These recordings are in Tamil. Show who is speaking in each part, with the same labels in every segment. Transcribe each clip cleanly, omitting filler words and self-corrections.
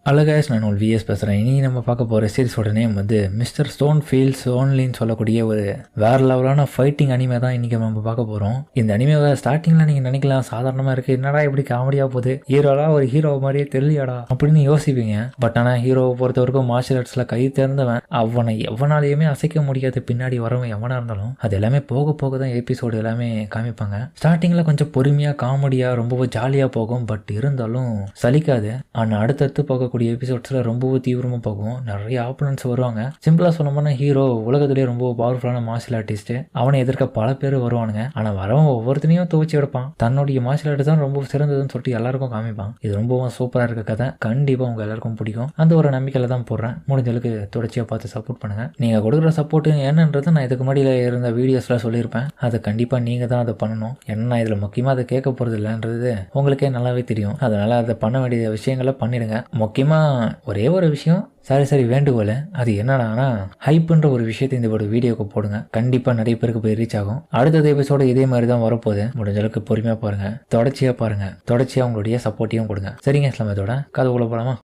Speaker 1: ஹலோ கைஸ், நான் உங்கள் விஎஸ் பேசுகிறேன். இனி நம்ம பார்க்க போகிற சீரிஸோட நேம் வந்து மிஸ்டர் ஸ்டோன் ஃபீல்ஸ் ஓன்லின்னு சொல்லக்கூடிய ஒரு வேறு லெவலான ஃபைட்டிங் அனிமே தான் இன்றைக்கி நம்ம பார்க்க போகிறோம். இந்த அனிமேவை ஸ்டார்டிங்கில் நீங்கள் நினைக்கலாம் சாதாரணமாக இருக்குது, என்னடா இப்படி காமெடியாக போகுது, ஹீரோலாம் ஒரு ஹீரோ மாதிரியே தெரியலையாடா அப்படின்னு யோசிப்பீங்க. பட் ஆனால் ஹீரோவை பொறுத்த வரைக்கும் மார்ஷியல் ஆர்ட்ஸில் கை தேர்ந்தவன், அவனை எவனாலேயுமே அசைக்க முடியாது. பின்னாடி வரவன் எவனாக இருந்தாலும் அது எல்லாமே போக போக தான் எபிசோடு எல்லாமே காமிப்பாங்க. ஸ்டார்டிங்கில் கொஞ்சம் பொறுமையாக காமெடியாக ரொம்ப ஜாலியாக போகும், பட் இருந்தாலும் சலிக்காது. ஆனால் அடுத்தடுத்து போகக்கூடிய எபிசோட்ஸ்ல ரொம்பவும் தீவிரமா போகும். நிறைய ஆப்பனன்ட்ஸ் வருவாங்க. சிம்பிளா சொல்லணும்னா ஹீரோ உலகத்திலேயே ரொம்ப பவர்ஃபுல்லான மார்ஷியல் ஆர்டிஸ்ட். அவனை எதிர்க்க பல பேர் வருவானுங்க. ஆனா வரவன் ஒவ்வொருத்தனையும் துவச்சி எடுப்பான். தன்னுடைய மார்ஷியல் ஆர்ட் தான் ரொம்ப சிறந்ததுன்னு சொல்லிட்டு எல்லாருக்கும் காமிப்பான். இது ரொம்பவும் சூப்பரா இருக்க கதை. கண்டிப்பா உங்க எல்லாருக்கும் பிடிக்கும். அந்த ஒரு நம்பிக்கையில தான் போடுறேன். முடிஞ்சளவுக்கு தொடர்ச்சியா பார்த்து சப்போர்ட் பண்ணுங்க. நீங்க கொடுக்குற சப்போர்ட் என்னன்றது நான் இதுக்கு முன்னாடியில இருந்த வீடியோஸ்ல சொல்லியிருப்பேன். அது கண்டிப்பா நீங்க தான் அதை பண்ணணும். ஏன்னா இதுல முக்கியமா அதை கேட்க போறது இல்லைன்றது உங்களுக்கே நல்லாவே தெரியும். அதனால அதை பண்ண வேண்டிய விஷயங்களை பண்ணிடுங்க. முக்கியமா ஒரே ஒரு விஷயம், சரி வேண்டுகோள், அது என்னன்னா ஹைப்புன்ற ஒரு விஷயத்தை இந்த ஒரு வீடியோக்கு போடுங்க. கண்டிப்பா நிறைய பேருக்கு போய் ரீச் ஆகும். அடுத்த எபிசோட இதே மாதிரி தான் வரப்போகுது. முடிஞ்ச அளவுக்கு பொறுமையா பாருங்க, தொடர்ச்சியா பாருங்க, தொடர்ச்சியா உங்களுடைய சப்போர்ட்டையும் கொடுங்க. சரிங்க, இஸ்லாமத்தோட கதைக்குள்ள போலாமா?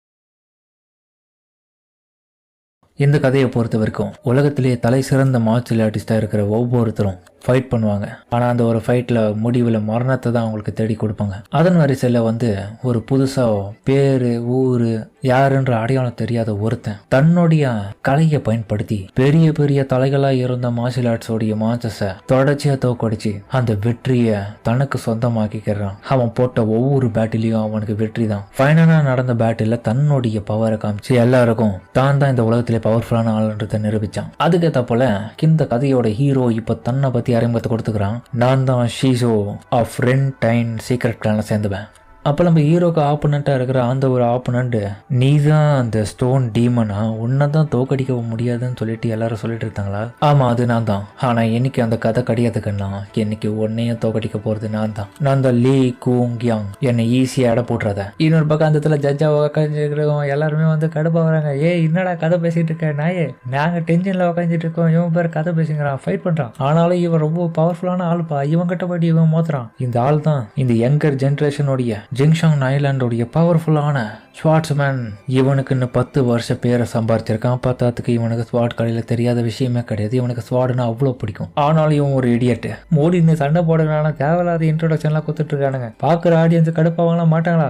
Speaker 1: இந்த கதையை பொறுத்த வரைக்கும் உலகத்திலேயே தலை சிறந்த மார்ஷியல் ஆர்டிஸ்டா இருக்கிற ஒவ்வொருத்தரும் ஃபைட் பண்ணுவாங்க. ஆனால் அந்த ஒரு ஃபைட்டில் முடிவில் மரணத்தை தான் அவங்களுக்கு தேடி கொடுப்பாங்க. அதன் வரிசையில் வந்து ஒரு புதுசாக பேர் ஊர் யாருன்ற அடையாளம் தெரியாத ஒருத்தன் தன்னுடைய கலையை பயன்படுத்தி பெரிய பெரிய தலைகளாக இருந்த மார்ஷியல் ஆர்ட்ஸோடைய மான்சஸை தொடர்ச்சியாக தோக்கடிச்சு அந்த வெற்றியை தனக்கு சொந்தமாக்கிக்கிறான். அவன் போட்ட ஒவ்வொரு பேட்டிலையும் அவனுக்கு வெற்றி தான். ஃபைனலாக நடந்த பேட்டில் தன்னுடைய பவரை காமிச்சு எல்லாருக்கும் தான் இந்த உலகத்திலே பவர்ஃபுல்லான ஆளுன்றதை நிரூபிச்சான். அதுக்கேற்ற போல இந்த கதையோட ஹீரோ இப்போ தன்னை பற்றி அறிமுகத்தை கொடுத்துக்கிறான். நான் தான் ஷீசோ ஆஃப் ரென்டைன் சீக்ரெட் பிளான சேர்ந்துவேன். அப்போ நம்ம ஹீரோக்கு ஆப்போனண்ட்டாக இருக்கிற அந்த ஒரு ஆப்போனண்ட், நீ தான் அந்த ஸ்டோன் டீமனா, உன்னை தான் தோக்கடிக்க முடியாதுன்னு சொல்லிட்டு எல்லாரும் சொல்லிட்டு இருந்தாங்களா? ஆமாம், அது நான் தான். ஆனால் என்னைக்கு அந்த கதை கிடையாதுக்குன்னா என்னைக்கு உன்னையும் தோக்கடிக்க போகிறது நான் தான். நான் தான் லீ கூங் யாங். என்னை ஈஸியாக இட போட்டுறத. இன்னொரு பக்கம் அந்த இடத்துல ஜட்ஜாக உக்காந்துருக்கிறவங்க எல்லாருமே வந்து கடுப்பாக வராங்க. என்னடா கதை பேசிட்டு இருக்க நாயே, நாங்கள் டென்ஷனில் உக்காந்துட்டு இருக்கோம், இவன் பேர் கதை பேசுங்கிறான், ஃபைட் பண்ணுறான். ஆனாலும் இவன் ரொம்ப பவர்ஃபுல்லான ஆளுப்பா, இவன் கிட்ட போய்ட்டு இவன் மோத்துறான். இந்த ஆள் தான் இந்த யங்கர் ஜென்ரேஷனுடைய ஜிங்ஷாங் ஐலாண்டோடைய பவர்ஃபுல்லான ஸ்வாட்ஸ்மேன். இவனுக்குன்னு 10 வருஷ பேரை சம்பாரிச்சிருக்கான். பார்த்ததுக்கு இவனுக்கு ஸ்வாட் கடையில் தெரியாத விஷயமே கிடையாது. இவனுக்கு ஸ்வாட்னா அவ்வளோ பிடிக்கும். ஆனாலும் இவன் ஒரு இடியட்டு. மோடி சண்டை போடுறதுனால தேவையில்லாத இன்ட்ரோடக்ஷன்லாம் கொடுத்துட்டு இருக்கானுங்க. பார்க்குற ஆடியன்ஸ் கடுப்பாகலாம் மாட்டாங்களா?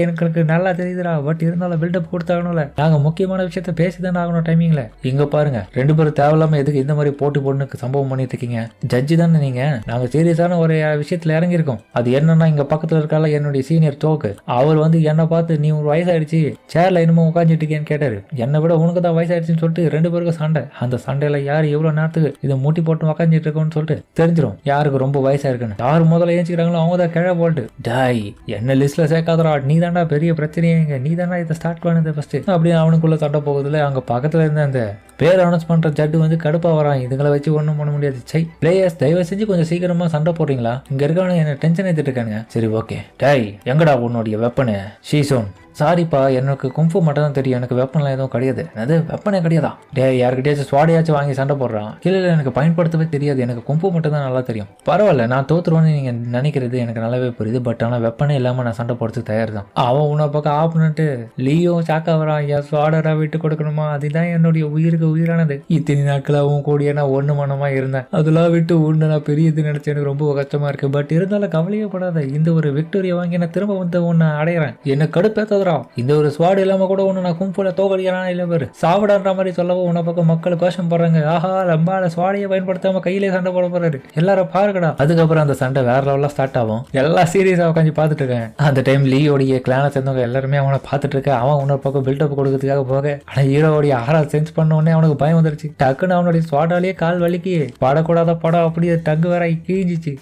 Speaker 1: எனக்கு நல்லா தெரியுதுடா, பட் இருந்தாலும் பில்டப் கொடுத்தாகணும்ல. நாங்கள் முக்கியமான விஷயத்த பேசிதானே ஆகணும் டைமிங்ல. இங்க பாருங்க, 2 பேரும் தேவையில்லாம எதுக்கு இந்த மாதிரி போட்டு பொண்ணுக்கு சம்பவம் பண்ணிட்டு இருக்கீங்க? ஜட்ஜி தானே நீங்க. நாங்கள் சீரியஸான ஒரு விஷயத்துல இறங்கியிருக்கோம். அது என்னன்னா, இங்க பக்கத்துல இருக்கால என்னுடைய சீனியர் தோக்கு, அவர் வந்து என்ன பார்த்து நீ ஒரு வயசாயிடுச்சு சேர்ல என்னமோ உட்காந்துட்டு இருக்கேன்னு கேட்டாரு. என்னை விட உனக்கு தான் வயசாயிடுச்சுன்னு சொல்லிட்டு 2 பேருக்கும் சண்டை. அந்த சண்டையில யார் எவ்வளவு நேரத்துக்கு இதை மூட்டி போட்டு உட்காந்துட்டு இருக்கோம்னு சொல்லிட்டு தெரிஞ்சிடும் யாருக்கு ரொம்ப வயசாயிருக்குன்னு. யார் முதல்ல ஏஞ்சிக்கிறாங்களோ அவங்க தான் கிழ போட்டு டாய் என்ன லிஸ்ட்ல சேர்க்காதரா, நீ தாண்டா பெரிய பிரச்சனையே, நீ தாண்டா இதை ஸ்டார்ட் பண்ணது ஃபர்ஸ்ட் அப்படின்னு அவனுக்குள்ள சண்டை போகுதுல. அங்க பக்கத்துல இருந்த அந்த பேர் அனௌன்ஸ் பண்ற ஜட்டு வந்து கடுப்பா வரான். இதுங்களை வச்சு ஒன்றும் பண்ண முடியாது. சை பிளேயர்ஸ், தயவு செஞ்சு கொஞ்சம் சீக்கிரமா சண்டை போடுறீங்களா? இங்க இருக்கவனு என்ன டென்ஷன் ஏற்றிட்டு இருக்கானுங்க. சரி ஓகே, டாய் எங்கடா உன்னுடைய வெப்பனு? ஷீசோன், சாரிப்பா, எனக்கு கும்ஃபு மட்டும் தான் தெரியும், எனக்கு வெப்பன்லாம் எதுவும் கிடையாது. அது வெப்பனே கிடையாதா? யாருக்கிட்டயாச்சும் ஸ்வாடையாச்சும் வாங்கி சண்டை போடுறான். இல்லை எனக்கு பயன்படுத்தவே தெரியாது, எனக்கு கும்ஃபு மட்டும் தான் நல்லா தெரியும். பரவாயில்ல, நான் தோத்துருவேன்னு நீங்க நினைக்கிறது எனக்கு நல்லாவே புரியுது. பட் ஆனால் வெப்பனே இல்லாம நான் சண்டை போடுறதுக்கு தயார் தான். அவன் உன்னை பக்கம் ஆப்னட்டு லீயோ சாக்கா வரான். என் ஸ்வாடரா விட்டு கொடுக்கணுமா? அதுதான் என்னுடைய உயிருக்கு உயிரானது. இத்தனை நாட்களாகவும் கூடிய நான் ஒன்று மனமா இருந்தேன். அதெல்லாம் விட்டு ஒன்று நான் பெரியது நினைச்சு எனக்கு ரொம்ப கஷ்டமா இருக்கு. பட் இருந்தாலும் கவலையே படாத, இந்த ஒரு விக்டோரியா வாங்கி நான் திரும்ப வந்து ஒன்னு அடையிறேன். என்ன கடுப்பேத்த இந்த ஒரு ஸ்வாட் இல்லாம கூட ஒண்ணு நான் கும்பல தோக்கடிக்கிறானா இல்ல பேரு சாவடான்ற மாதிரி சொல்லவும் உன்ன பக்கம் மக்கள் கோஷம் போடுறாங்க. ஆஹா, லம்பால ஸ்வாடையை பயன்படுத்தாம கையிலே சண்டை போட போறாரு, எல்லாரும் பாருங்கடா. அதுக்கப்புறம் அந்த சண்டை வேற லெவல்ல ஸ்டார்ட் ஆகும். எல்லாம் சீரியஸா உட்காந்து பாத்துட்டு இருக்கேன். அந்த டைம் லீயோடைய கிளான சேர்ந்தவங்க எல்லாருமே அவனை பாத்துட்டு இருக்க. அவன் இன்னொரு பக்கம் பில்டப் கொடுக்கறதுக்காக போக, ஆனா ஹீரோடைய ஆறா சென்ஸ் பண்ண உடனே அவனுக்கு பயம் வந்துருச்சு. டக்குன்னு அவனுடைய ஸ்வாடாலேயே கால் வலிக்கு படக்கூடாத படம் அப்படியே டங்கு வர கீஞ்சிச்சு.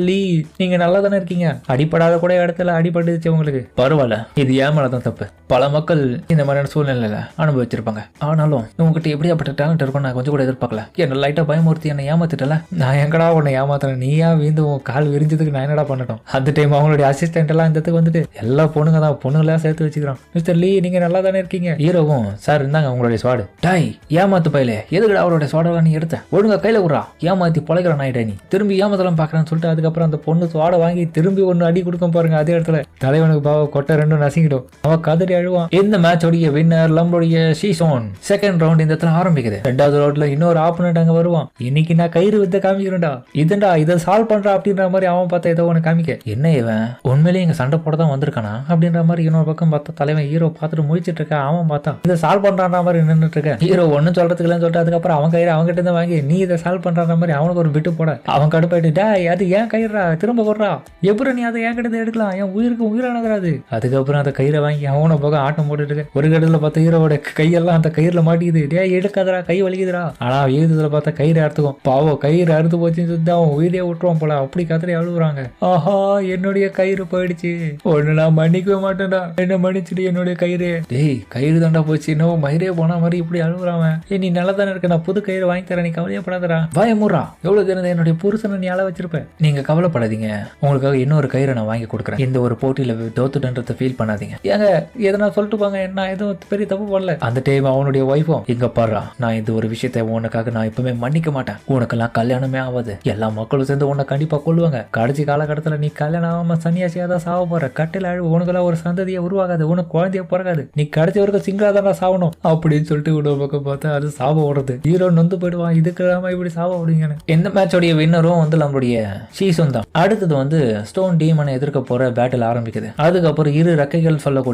Speaker 1: லீ, நீங்க நல்லா தானே இருக்கீங்க, அடிப்படாத கூட இடத்துல அடிபட்டுச்சு உங்களுக்கு. பரவாயில்ல, இது ஏன் மேலதான் தப்பு. பல மக்கள் இந்த மாதிரியான சூழ்நிலையில அனுபவிச்சிருப்பாங்க. ஆனாலும் உங்ககிட்ட எப்படியாப்பட்ட டேலண்ட் இருக்கும் நான் கொஞ்சம் கூட எதிர்பார்க்கல. என்ன லைட்டா பயமுறுத்தி என்ன ஏமாத்திட்டல. நான் எங்கடா உன்னை ஏமாத்துறேன்? நீயா வீந்து உன் கால் விரிஞ்சதுக்கு நான் என்னடா பண்ணட்டும்? அந்த டைம் அவங்களுடைய அசிஸ்டன்ட் எல்லாம் இந்த இடத்துக்கு வந்துட்டு எல்லா பொண்ணுங்க தான், பொண்ணுங்களா சேர்த்து வச்சுக்கிறான். மிஸ்டர் லீ, நீங்க நல்லா தானே இருக்கீங்க? ஹீரோவும், சார் இருந்தாங்க உங்களுடைய ஸ்வாடு. டாய் ஏமாத்து பயிலே, எதுக்குடா அவருடைய ஸ்வாடெல்லாம் நீ எடுத்த? ஒழுங்கா கையில விடுறா, ஏமாத்தி பொழைக்கிறான் ஆயிட்டா நீ. திரும்பி ஏமாத்தலாம் பாக்குறான்னு சொல்லிட்டு அதுக்கப்புறம் அந்த பொண்ணு ஸ்வாடை வாங்கி திரும்பி ஒன்னு அடி கொடுக்கும் பாருங்க. அதே இடத்துல தலைவனுக்கு பாவ கொட்டை ரெண்டும் நசிக்கிடும். அவன் கதறி அழுவான். இந்த மேட்சோடைய வின்னர் நம்மளுடைய ஷீசோன். செகண்ட் ரவுண்ட் இந்த இடத்துல ஆரம்பிக்குது. ரெண்டாவது ரவுண்ட்ல இன்னொரு ஆப்போனன்ட் அங்க வருவான். இன்னைக்கு நான் கயிறு வித்த காமிக்கிறேன்டா, இதுண்டா இதை சால்வ் பண்றா அப்படின்ற மாதிரி அவன் பார்த்தா ஏதோ ஒன்று காமிக்க. என்ன இவன் உண்மையிலேயே இங்க சண்டை போட தான் வந்திருக்கானா அப்படின்ற மாதிரி இன்னொரு பக்கம் பார்த்தா தலைவன் ஹீரோ பார்த்துட்டு முடிச்சிட்டு இருக்க. அவன் பார்த்தா இதை சால்வ் பண்றான்ற மாதிரி நின்றுட்டு இருக்க. ஹீரோ ஒன்னும் சொல்றதுக்கு இல்லைன்னு சொல்லிட்டு அதுக்கப்புறம் அவன் கயிறு அவங்க கிட்ட வாங்கி நீ இதை சால்வ் பண்ற மாதிரி அவனுக்கு ஒரு விட்டு போட. அவன் கடுப்பாயிட்டு அது ஏன் கயிறா திரும்ப போடுறா, எப்படி நீ அதை ஏன் கிட்ட எடுக்கலாம், என் உயிருக்கு உயிரானது. அதுக்கப்புறம் அந்த கயிறை வாங்கி அவனை போக ஆட்டம் போட்டுட்டு இருக்க. ஒரு கட்டத்துல பார்த்து ஹீரோட கையெல்லாம் அந்த கயிறுல மாட்டிக்குது. டே எடுக்காதரா, கை வலிக்குதுடா. ஆனா எழுதுல பார்த்தா கயிறு அறுத்துக்கும். பாவம் கயிறு அறுத்து போச்சுன்னு சொல்லி அவன் உயிரே விட்டுருவான் போல. அப்படி கத்திரி அழுகுறாங்க. ஆஹா என்னுடைய கயிறு போயிடுச்சு, ஒண்ணு நான் மன்னிக்கவே மாட்டேன்டா, என்ன மன்னிச்சுட்டு என்னுடைய கயிறு. டேய் கயிறு தாண்டா போச்சு, இன்னும் மயிரே போன மாதிரி இப்படி அழுகுறாங்க. நீ நல்லா தானே இருக்க, நான் புது கயிறு வாங்கி தரேன், நீ கவலையப்படாதரா. வாயமுறா, எவ்வளவு தினம் என்னுடைய புருஷனை நீ அள வச்சிருப்பேன். நீங்க கவலைப்படாதீங்க, உங்களுக்காக இன்னொரு கயிறை நான் வாங்கி கொடுக்குறேன். இந்த ஒரு போட்டியில தோத்துட்டன்றதை ஃபீல் பண்ணாதீங்க. ஏங்க எதனா சொல்லிட்டு போங்க, நான் எதுவும் பெரிய தப்பு பண்ணல. அந்த டைம் அவனுடைய ஒய்ஃபும் இங்க பாடுறா, நான் இந்த ஒரு விஷயத்த உனக்காக நான் எப்பவுமே மன்னிக்க மாட்டேன். உனக்கெல்லாம் கல்யாணமே ஆகாது, எல்லா மக்களும் சேர்ந்து உன்னை கண்டிப்பா கொள்ளுவாங்க. கடைசி காலகட்டத்தில் நீ கல்யாணம் ஆகாம சன்னியாசியா தான் சாவ போற. கட்டில அழுவு, உனக்கெல்லாம் ஒரு சந்ததியை உருவாகாது, உனக்கு குழந்தைய பிறகாது, நீ கடைசி வரைக்கும் சிங்கிளா தான் சாவணும் அப்படின்னு சொல்லிட்டு உன்னோட பக்கம் பார்த்தா அது சாப ஓடுறது. ஹீரோ நொந்து போயிடுவான், இதுக்கு இப்படி சாப ஓடுங்க. இந்த மேட்சோடைய வின்னரும் வந்து நம்மளுடைய ஷீசோன் தான். அடுத்தது வந்து ஸ்டோன் டீமனை எதிர்க்க போற பேட்டில் ஆரம்பிக்குது. அதுக்கப்புறம் இரு ரெக்கைகள் சொல்லக்கூடிய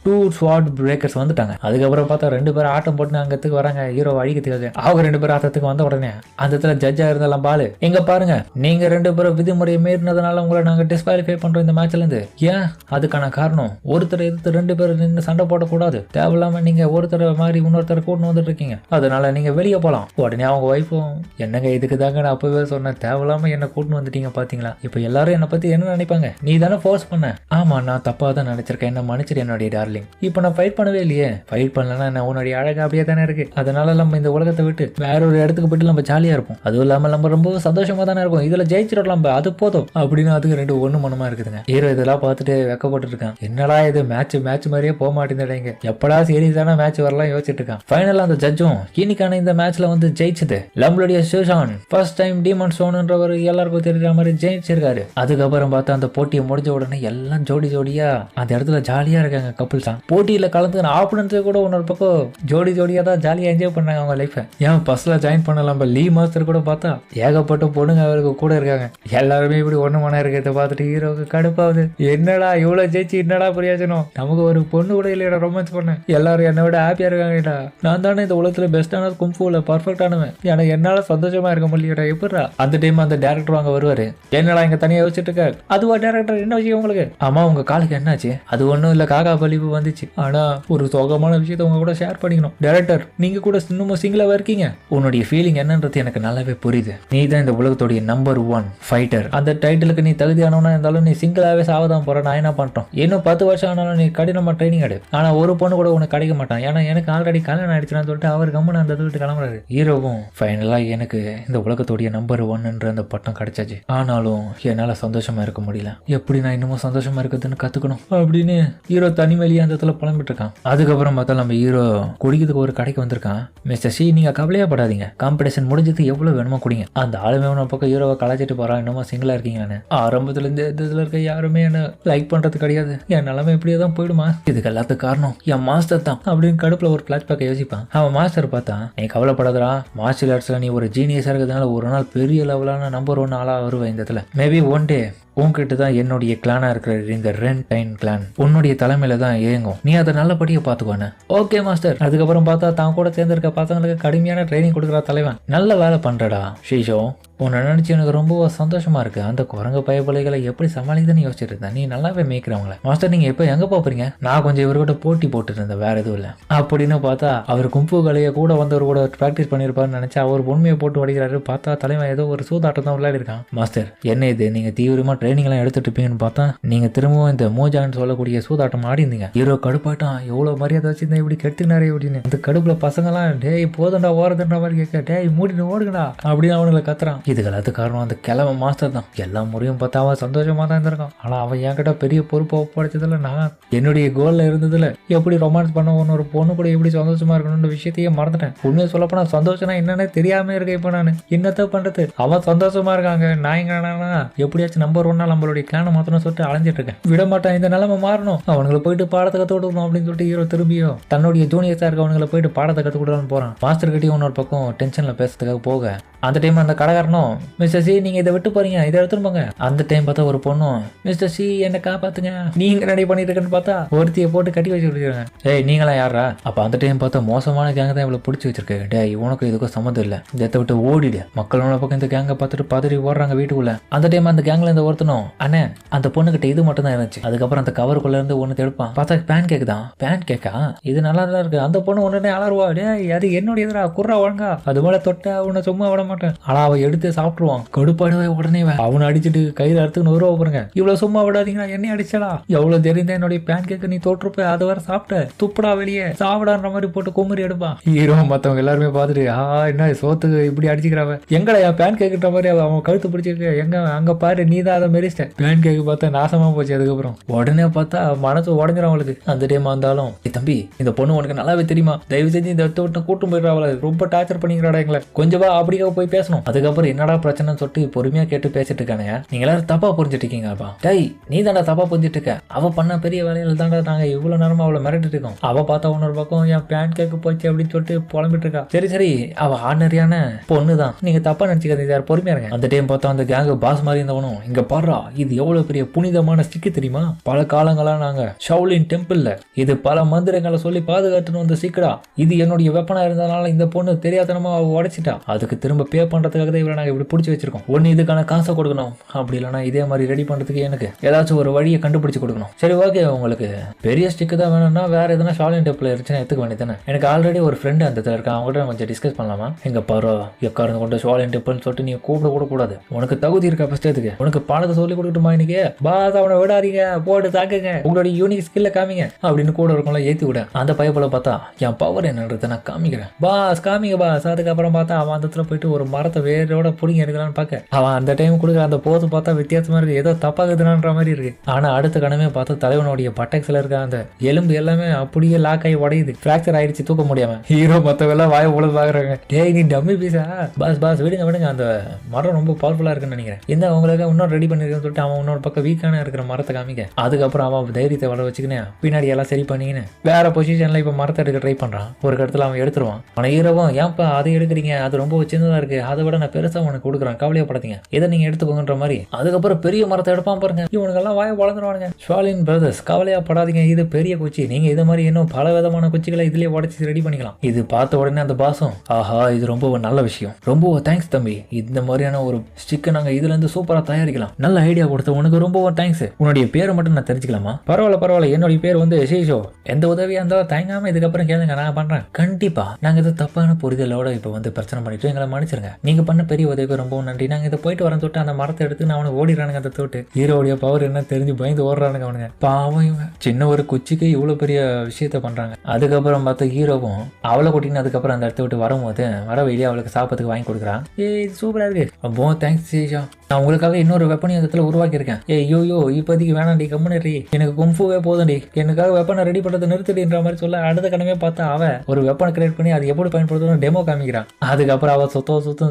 Speaker 1: டூ ஸ்வாட் பிரேக்கர்ஸ் வந்துட்டாங்க. அதுக்கப்புறம் பார்த்தா ரெண்டு பேரும் ஆட்டம் போட்டு அங்கத்துக்கு வராங்க ஹீரோ அழிக்கிறதுக்காக. அவங்க ரெண்டு பேரும் ஆட்டத்துக்கு வந்த உடனே அந்த இடத்துல ஜட்ஜா இருந்தாலும் பாலு, எங்க பாருங்க நீங்க ரெண்டு பேரும் விதிமுறையை மீறினதுனால உங்களை நாங்க டிஸ்குவாலிஃபை பண்றோம் இந்த மேட்ச்ல இருந்து. ஏன் அதுக்கான காரணம், ஒருத்தர் எதிர்த்து ரெண்டு பேரும் நின்று சண்டை போடக்கூடாது, தேவையில்லாம நீங்க ஒருத்தர் மாதிரி இன்னொருத்தர் கூட்டு வந்துட்டு இருக்கீங்க, அதனால நீங்க வெளியே போலாம். உடனே அவங்க ஒய்ஃபும் என்னங்க இதுக்கு தாங்க நான் அப்பவே சொன்னேன், தேவையில்லாம என்ன கூட்டு வந்துட்டீங்க பாத்தீங்களா, இப்ப எல்லாரும் என்ன பத்தி என்ன நினைப்பாங்க, நீ தானே ஃபோர்ஸ் பண்ண. ஆமா நான் தப்பா தான் நினைச்சிருக்கேன், என்ன மன்னிச்சிரு என்னுடைய டார்லிங். இப்ப நான் ஃபைட் பண்ணவே இல்லையே, ஃபைட் பண்ணலன்னா என்ன உன்னுடைய அழகா அப்படியே தானே இருக்கு, அதனால நம்ம இந்த உலகத்தை விட்டு வேற ஒரு இடத்துக்கு போயிட்டு நம்ம ஜாலியா இருப்போம், அதுவும் இல்லாம நம்ம ரொம்ப சந்தோஷமா தானே இருக்கும், இதுல ஜெயிச்சிடலாம் அது போதும் அப்படின்னு. அதுக்கு ரெண்டு ஒண்ணு மனமா இருக்குதுங்க. ஹீரோ இதெல்லாம் பார்த்துட்டு வெக்கப்பட்டு இருக்கான். என்னடா இது மேட்ச் மாதிரியே போக மாட்டேங்குதுங்க, எப்படா சீரியஸான மேட்ச் வரலாம் யோசிச்சுட்டு இருக்கான். ஃபைனலா அந்த ஜட்ஜும் இன்னைக்கான இந்த மேட்ச்ல வந்து ஜெயிச்சது நம்மளுடைய ஷூஷான். ஃபர்ஸ்ட் டைம் டீமன் ஸ்டோன்ன்றவர் எல்லாருக்கும் தெரியுற மாதிரி ஜெயிச்சிருக்காரு. அதுக்கப்புறம் பார்த்தா அந்த போட்டியை முடிஞ்ச உடனே எல்லாம் ஜோடி ஜோடியா அந்த இடத்துல ஜாலியா இருக்காங்க கப்புள்ஸ் தான். போட்டியில கலந்து ஆப்பனன்ஸ் கூட இன்னொரு பக்கம் ஜோடி ஜோடியா தான் ஜாலியா என்ஜாய் பண்ணாங்க அவங்க லைஃபை. ஏன் பஸ்ல ஜாயின் பண்ணலாம், லீ மாஸ்டர் கூட பார்த்தா ஏகப்பட்ட பொண்ணுங்க அவருக்கு கூட இருக்காங்க. எல்லாருமே இப்படி ஒண்ணு மன இருக்கிறத பார்த்துட்டு ஹீரோக்கு கடுப்பாகுது. என்னடா இவ்வளவு ஜெயிச்சு என்னடா பிரயோஜனம், நமக்கு ஒரு பொண்ணு கூட இல்லையா ரொமான்ஸ் பண்ண, எல்லாரும் என்னை விட ஹாப்பியா இருக்காங்கடா, நான் தானே இந்த உலகத்துல பெஸ்டான கும்ஃபுல பர்ஃபெக்டானவன், எனக்கு என்னால சந்தோஷமா இருக்க முடியலடா எப்படிடா. அந்த டைம் அந்த டேரக்டர் அங்க வருவாரு. என்னடா இங்க தனியா யோசிச்சுட்டு இருக்க, அதுவா டேரக்டர் என்ன விஷயம் உங்களுக்கு, ஆமா உங்க காலுக்கு என்னாச்சு, அது ஒண்ணும் இல்ல காக்கா பழிப்பு வந்துச்சு, ஆனா ஒரு சோகமான விஷயத்த உங்க கூட ஷேர் பண்ணிக்கணும். டேரக்டர் நீங்க கூட இன்னும் சிங்கிளாவா இருக்கீங்க, உன்னுடைய ஃபீலிங் என்னன்றது எனக்கு நல்லாவே புரியுது, நீ தான் இந்த உலகத்துடைய நம்பர் 1 ஃபைட்டர், அந்த டைட்டிலுக்கு நீ தகுதியானவனா இருந்தாலும் நீ சிங்கிளாவே சாவதான் போற, நான் என்ன பண்றோம், இன்னும் 10 வருஷம் ஆனாலும் நீ கடினமா ட்ரைனிங் எடு, ஆனா ஒரு பொண்ணு கூட உனக்கு கிடைக்க மாட்டான், ஏன்னா எனக்கு ஆல்ரெடி கல்யாணம் ஆயிடுச்சுன்னு சொல்லிட்டு அவர் கம்மன் அந்த விட்டு கிளம்புறாரு. ஹீரோவும் ஃபைனலா எனக்கு இந்த உலகத்துடைய நம்பர் 1 அந்த பட்டம் கிடைச்சாச்சு, ஆனாலும் என்னால சந்தோஷமா இருக்க முடியல, எப்படி நான் இன்னமும் சந்தோஷமா இருக்குதுன்னு கத்துக்கணும் அப்படின்னு ஹீரோ தனிமேலியே அந்த இடத்துல புலம்பிட்டு இருக்கான். அதுக்கப்புறம் பார்த்தா நம்ம ஹீரோ குடிக்கிறதுக்கு ஒரு கடைக்கு வந்திருக்கான். மிஸ்டர் சி நீங்க கவலையா படாதீங்க, காம்படிஷன் முடிஞ்சது எவ்வளவு வேணுமோ குடிங்க. அந்த ஆளுமே ஒரு பக்கம் ஹீரோவை கலாச்சிட்டு போறான், இன்னமும் சிங்கிளா இருக்கீங்கன்னு. ஆரம்பத்துல இருந்து இதுல இருக்க யாருமே என்ன லைக் பண்றது கிடையாது, என் நிலைமை இப்படியே தான் போயிடுமா, இதுக்கு எல்லாத்துக்கும் காரணம் என் மாஸ்டர் தான் அப்படின்னு கடுப்புல ஒரு பிளாஷ்பேக்கை யோசிப்பான். அவன் மாஸ்டர் பார்த்தா நீ கவலைப்படாதா, மார்ஷியல் ஆர்ட்ஸ்ல நீ ஒரு ஜீனியஸா இருக்கிறதுனால ஒரு நாள் பெரிய லெவலான நம்பர் 1 ஆளா வருவேன் இந்த இடத்துல, மேபி ஒன் டே உன்கிட்ட தான் என்னுடைய கிளானா இருக்கிற இந்த ரென்டைன் கிளான் உன்னுடைய தலைமையில தான் இயங்கும், நீ அதை நல்லபடியா பாத்துக்கோன்னு. Okay master. அதுக்கப்புறம் பார்த்தா தான் கூட சேர்ந்திருக்க பசங்களுக்கு கடுமையான ட்ரைனிங் கொடுக்குற தலைவன், நல்ல வேலை பண்றடா ஷீஷோ, உன்னை நினைச்சு எனக்கு ரொம்ப சந்தோஷமா இருக்கு, அந்த குரங்கு பயபலைகளை எப்படி சமாளிக்குதுன்னு யோசிச்சுட்டு இருந்தேன், நீ நல்லாவே மேய்க்கிறவங்கள. மாஸ்டர் நீங்க எப்ப எங்க போறீங்க, நான் கொஞ்சம் இவர்கிட்ட போட்டி போட்டுட்டு இருந்தேன், வேற எதுவும் இல்லை அப்படின்னு பார்த்தா அவர் கும்பு கலையை கூட வந்தவர் கூட பிராக்டிஸ் பண்ணிருப்பாருன்னு நினைச்சா அவர் உண்மையை போட்டு வடிக்கிறாரு. பார்த்தா தலைவன் ஏதோ ஒரு சூதாட்டம் தான் விளையாடி இருக்கான். மாஸ்டர் என்ன இது, நீங்க தீவிரமா ட்ரைனிங் எல்லாம் எடுத்துட்டு இருப்பீங்கன்னு பார்த்தா நீங்க திரும்பவும் இந்த மோஜான்னு சொல்லக்கூடிய சூதாட்டம் ஆடி இருந்தீங்க. ஹீரோ கடுப்பாட்டான், எவ்வளவு மரியாதை வச்சிருந்தேன் இப்படி கெடுத்துனாரே அப்படின்னு. அந்த கடுப்புல பசங்க எல்லாம் டேய் போதண்டா ஓரதுன்ற மாதிரி கேட்க, டேய் மூடிட்டு ஓடுங்கடா அப்படின்னு அவனுங்களை கத்துறான். இதுக்கு எல்லாத்துக்கு காரணம் அந்த கிழமை மாஸ்டர் தான். எல்லா முறையும் பார்த்தா அவன் சந்தோஷமா தான் இருந்திருக்கான். ஆனா அவன் என்கிட்ட பெரிய பொறுப்பை ஒப்படைச்சதுல நான் என்னுடைய கோல்ல இருந்ததுல எப்படி ரொமான்ஸ் பண்ண ஒரு பொண்ணு கூட எப்படி சந்தோஷமா இருக்கணும்னு விஷயத்தையே மறந்துட்டேன். உண்மையை சொல்லப்போனா சந்தோஷம்னா என்னன்னு தெரியாம இருக்கேன். இப்ப நான் என்னத்த பண்றது, அவன் சந்தோஷமா இருக்காங்க, நான் எங்கன்னா எப்படியாச்சும் நம்பர் 1 நம்மளுடைய கிளானை மாத்தணும் சொல்லிட்டு அலைஞ்சிட்டு இருக்கேன். விட மாட்டான், இந்த நிலைமை மாறணும், அவனுங்களை போயிட்டு பாடத்தை கத்து கொடுக்கணும் அப்படின்னு சொல்லிட்டு ஹீரோ திரும்பியும் தன்னுடைய ஜூனியர்ஸா இருக்க அவனுங்களை போயிட்டு பாடத்தை கத்து கொடுக்கலான்னு போறான். மாஸ்டர் கிட்டே இன்னொரு பக்கம் டென்ஷன்ல பேசுறதுக்காக போக அந்த டைம் அந்த கடைக்காரனும் மிஸ்டர் சி நீங்க இதை விட்டு போறீங்க, இதை எடுத்துட்டு போங்க. அந்த டைம் பார்த்தா ஒரு பொண்ணும் மிஸ்டர் சி என்ன காப்பாத்துங்க, நீங்க ரெடி பண்ணிட்டு இருக்கேன்னு பார்த்தா ஒருத்தியை போட்டு கட்டி வச்சு விடுறாங்க. ஏய் நீங்களா யாரா? அப்ப அந்த டைம் பார்த்தா மோசமான கேங்க தான் இவ்வளவு பிடிச்சி வச்சிருக்கு. டேய் உனக்கு இதுக்கும் சம்மந்தம் இல்ல, இதை விட்டு ஓடிடு. மக்களோட பக்கம் இந்த கேங்கை பார்த்துட்டு பதறி ஓடுறாங்க வீட்டுக்குள்ள. அந்த டைம் அந்த கேங்ல இந்த ஒருத்தனும் அண்ணே அந்த பொண்ணு கிட்ட இது மட்டும் தான் இருந்துச்சு. அதுக்கப்புறம் அந்த கவருக்குள்ள இருந்து ஒண்ணு எடுப்பான், பார்த்தா பேன் கேக் தான். பேன் கேக்கா, இது நல்லா தான் இருக்கு. அந்த பொண்ணு உடனே அலறுவா, டேய் அது என்னுடைய எதிரா குர்ரா ஒழுங்கா, அது மேல தொட்ட உன்னை சும்மா விட மாட்டேன். ஆனா அவன் எடுத்து சாப்பிட்டுருவான். கடுப்பாடுவே உடனே அவனை அடிச்சுட்டு கையில அறுத்துன்னு வருவா பாருங்க. இவ்வளவு சும்மா விடாதீங்களா, என்ன அடிச்சடா, எவ்வளவு தெரிந்த என்னுடைய பேன் கேக்கு நீ தோற்றுப்ப, அது வர சாப்பிட்ட துப்புடா வெளியே சாப்பிடான்ற மாதிரி போட்டு குமரி எடுப்பான். ஹீரோ மத்தவங்க எல்லாருமே பார்த்துட்டு என்ன சோத்துக்கு இப்படி அடிச்சுக்கிறாவ, எங்கடா என் பேன் கேக்குற மாதிரி அவன் கழுத்து பிடிச்சிருக்கு, எங்க அங்க பாரு நீ தான் அதை மெரிச்சிட்ட. பேன் கேக்கு பார்த்தா நாசமா போச்சு. அதுக்கப்புறம் உடனே பார்த்தா மனசு உடஞ்சிடும் அவளுக்கு. அந்த டைம் இருந்தாலும் தம்பி இந்த பொண்ணு உனக்கு நல்லாவே தெரியுமா, தயவு செஞ்சு இந்த விட்டு கூட்டும் போயிடுறாவள, ரொம்ப டார்ச்சர் பண்ணிக்கிறாடா எங்களை, கொஞ்சமா அப்படியே போய் பேசணும். அதுக்கப்புறம் என்னடா பிரச்சனைன்னு சொல்லிட்டு பொறுமையா கேட்டு பேசிட்டு இருக்கானே, நீங்க எல்லாரும் தப்பா புரிஞ்சுட்டு இருக்கீங்கப்பா. டேய் நீ தாண்டா தப்பா புரிஞ்சுட்டு இருக்க, அவ பண்ண பெரிய வேலையில தாண்டா நாங்க இவ்வளவு நேரமா அவளை மிரட்டிட்டு இருக்கோம். அவ பார்த்தா இன்னொரு பக்கம் என் பேன் கேக்கு போச்சு அப்படின்னு சொல்லிட்டு புலம்பிட்டு இருக்கா. சரி சரி அவ ஆர்டினரியான பொண்ணு தான், நீங்க தப்பா நினைச்சுக்காதீங்க யார், பொறுமையா இருங்க. அந்த டைம் பார்த்தா அந்த கேங்கு பாஸ் மாதிரி இருந்தவனும் இங்க பாடுறா, இது எவ்வளவு பெரிய புனிதமான ஸ்டிக்கு தெரியுமா, பல காலங்களா நாங்க ஷவுலின் டெம்பிள்ல இது பல மந்திரங்களை சொல்லி பாதுகாத்துன்னு வந்த சீக்கிரா, இது என்னுடைய வெப்பனா இருந்ததுனால இந்த பொண்ணு தெரியாதனமா அவ உடைச்சிட்டா, அதுக்கு திரும்ப பே பண்றதுக்காக தான் இவரை நாங்க இப்படி பிடிச்சி வச்சிருக்கோம். ஒன்னு இதுக்கான காசை கொடுக்கணும், அப்படி இல்லைன்னா இதே மாதிரி ரெடி பண்றதுக்கு எனக்கு ஏதாச்சும் ஒரு வழியை கண்டுபிடிச்சு கொடுக்கணும். சரி ஓகே, உங்களுக்கு பெரிய ஸ்டிக்கு தான் வேணும்னா வேற எதனா ஷாலின் டெம்பிள் இருந்துச்சுன்னா எடுத்துக்க வேண்டியதானே. எனக்கு ஆல்ரெடி ஒரு ஃப்ரெண்ட் அந்த இடத்துல இருக்கான், அவங்ககிட்ட கொஞ்சம் டிஸ்கஸ் பண்ணலாமா. எங்க பாரு எக்காரங்க கொண்டு ஷாலின் டெம்பிள்னு சொல்லிட்டு நீ கூப்பிட கூட கூடாது, உனக்கு தகுதி இருக்கா ஃபர்ஸ்ட், அதுக்கு உனக்கு பாடத்தை சொல்லி கொடுக்கட்டுமா இன்னைக்கு, பாஸ் அவனை விடாதீங்க போட்டு தாக்குங்க, உங்களுடைய யூனிக் ஸ்கில்ல காமிங்க அப்படின்னு கூட இருக்கவங்கள ஏத்தி விட. அந்த பைப்பில் பார்த்தா என் பவர் என்னன்றதை நான் காமிக்கிறேன் பாஸ், காமிங்க பாஸ். அதுக்கப்புறம் பார்த்தா அவன் அந்த இடத்துல போயிட்டு ஒரு மரத்தை வேரோட புடிங்க எடுக்கலான்னு பார்க்க அவன் அந்த டைம் கொடுக்குற அந்த போது பார்த்தா வித்தியாசமா இருக்கு, ஏதோ தப்பாகுதுன்ற மாதிரி இருக்கு. ஆனா அடுத்த கணமே பார்த்தா தலைவனுடைய பட்டக்ஸ்ல இருக்க அந்த எலும்பு எல்லாமே அப்படியே லாக் ஆகி உடையுது, பிராக்சர் ஆயிடுச்சு, தூக்க முடியாம. ஹீரோ மத்தவெல்லாம் வாய உள்ள பாக்குறாங்க, டேய் நீ டம்மி பீஸா, பாஸ் பாஸ் விடுங்க விடுங்க, அந்த மரம் ரொம்ப பவர்ஃபுல்லா இருக்குன்னு நினைக்கிறேன், இந்த அவங்களுக்கு இன்னொரு ரெடி பண்ணிருக்கேன்னு சொல்லிட்டு அவன் இன்னொரு பக்கம் வீக்கான இருக்கிற மரத்தை காமிக்க. அதுக்கப்புறம் அவன் தைரியத்தை வளர வச்சுக்கினே பின்னாடி எல்லாம் சரி பண்ணிக்கின்னு வேற பொசிஷன்ல இப்ப மரத்தை எடுக்க ட்ரை பண்றான். ஒரு இடத்துல அவன் எடுத்துருவான். ஆனா ஹீரோவும் ஏன்ப்பா அதை எடுக்கிறீங்க, அது ரொம்ப சின்னதா இருக்கு, அதை விட நான் பெருசா உனக்கு கொடுக்குறேன், கவலையப்படாதீங்க, இதை நீங்க எடுத்துக்கோங்கன்ற மாதிரி. அதுக்கப்புறம் பெரிய மரத்தை எடுப்பான் பாருங்க, இவனுக்கெல்லாம் வாய வளர்ந்துருவானுங்க. ஷாலின் பிரதர்ஸ் கவலையப்படாதீங்க, இது பெரிய குச்சி, நீங்க இது மாதிரி இன்னும் பல விதமான குச்சிகளை இதுலயே உடச்சி ரெடி பண்ணிக்கலாம். இது பார்த்த உடனே அந்த பாசம் ஆஹா இது ரொம்ப நல்ல விஷயம், ரொம்ப தேங்க்ஸ் தம்பி, இந்த மாதிரியான ஒரு ஸ்டிக்கை நாங்க இதுல இருந்து சூப்பரா தயாரிக்கலாம், நல்ல ஐடியா கொடுத்த உனக்கு ரொம்ப தேங்க்ஸ். உன்னுடைய பேரை மட்டும் நான் தெரிஞ்சுக்கலாமா? பரவாயில்ல பரவாயில்ல, என்னுடைய பேர் வந்து ஷீஷோ, எந்த உதவியா இருந்தாலும் தயங்காம இதுக்கப்புறம் கேளுங்க, நான் பண்றேன். கண்டிப்பா நாங்க இது தப்பான புரிதலோட இப்ப வந்து பிரச்சனை பண்ணிட்டு எங்களை மன்னிச்சிருங்க, நீங்க பண்ண பெரிய உதவி ரொம்ப நன்றி, நாங்க இதை போயிட்டு வரேன் தொட்டு அந்த மரத்தை எடுத்து நான் அவனுக்கு ஓடிறானுங்க. அந்த தொட்டு ஹீரோடைய பவர் என்ன தெரிஞ்சு பயந்து ஓடுறானுங்க அவனுங்க. பாவம் இவங்க சின்ன ஒரு குச்சிக்கு இவ்வளவு பெரிய விஷயத்த பண்றாங்க. அதுக்கப்புறம் பார்த்த ஹீரோவும் அவளை கூட்டின்னு அதுக்கப்புறம் அந்த இடத்த விட்டு வரும்போது வர வெளியே அவளுக்கு சாப்பிட்றதுக்கு வாங்கி கொடுக்குறான். இது சூப்பரா இருக்கு, ரொம்ப தேங்க்ஸ் சீஷா, நான் உங்களுக்காக இன்னொரு வெப்பனை இடத்துல உருவாக்கி இருக்கேன். யோயோ இப்போதைக்கு வேணாண்டி, கம்முனி, எனக்கு கும்ஃபுவே போதும்டி, எனக்காக வெப்பனை ரெடி பண்றது நிறுத்திடுன்ற மாதிரி சொல்ல அடுத்த கடமே பார்த்தா அவ ஒரு வெப்பனை கிரியேட் பண்ணி அது எப்படி பயன்படுத்தணும் டெமோ காமிக்கிறான். அதுக்கப்புறம் அவ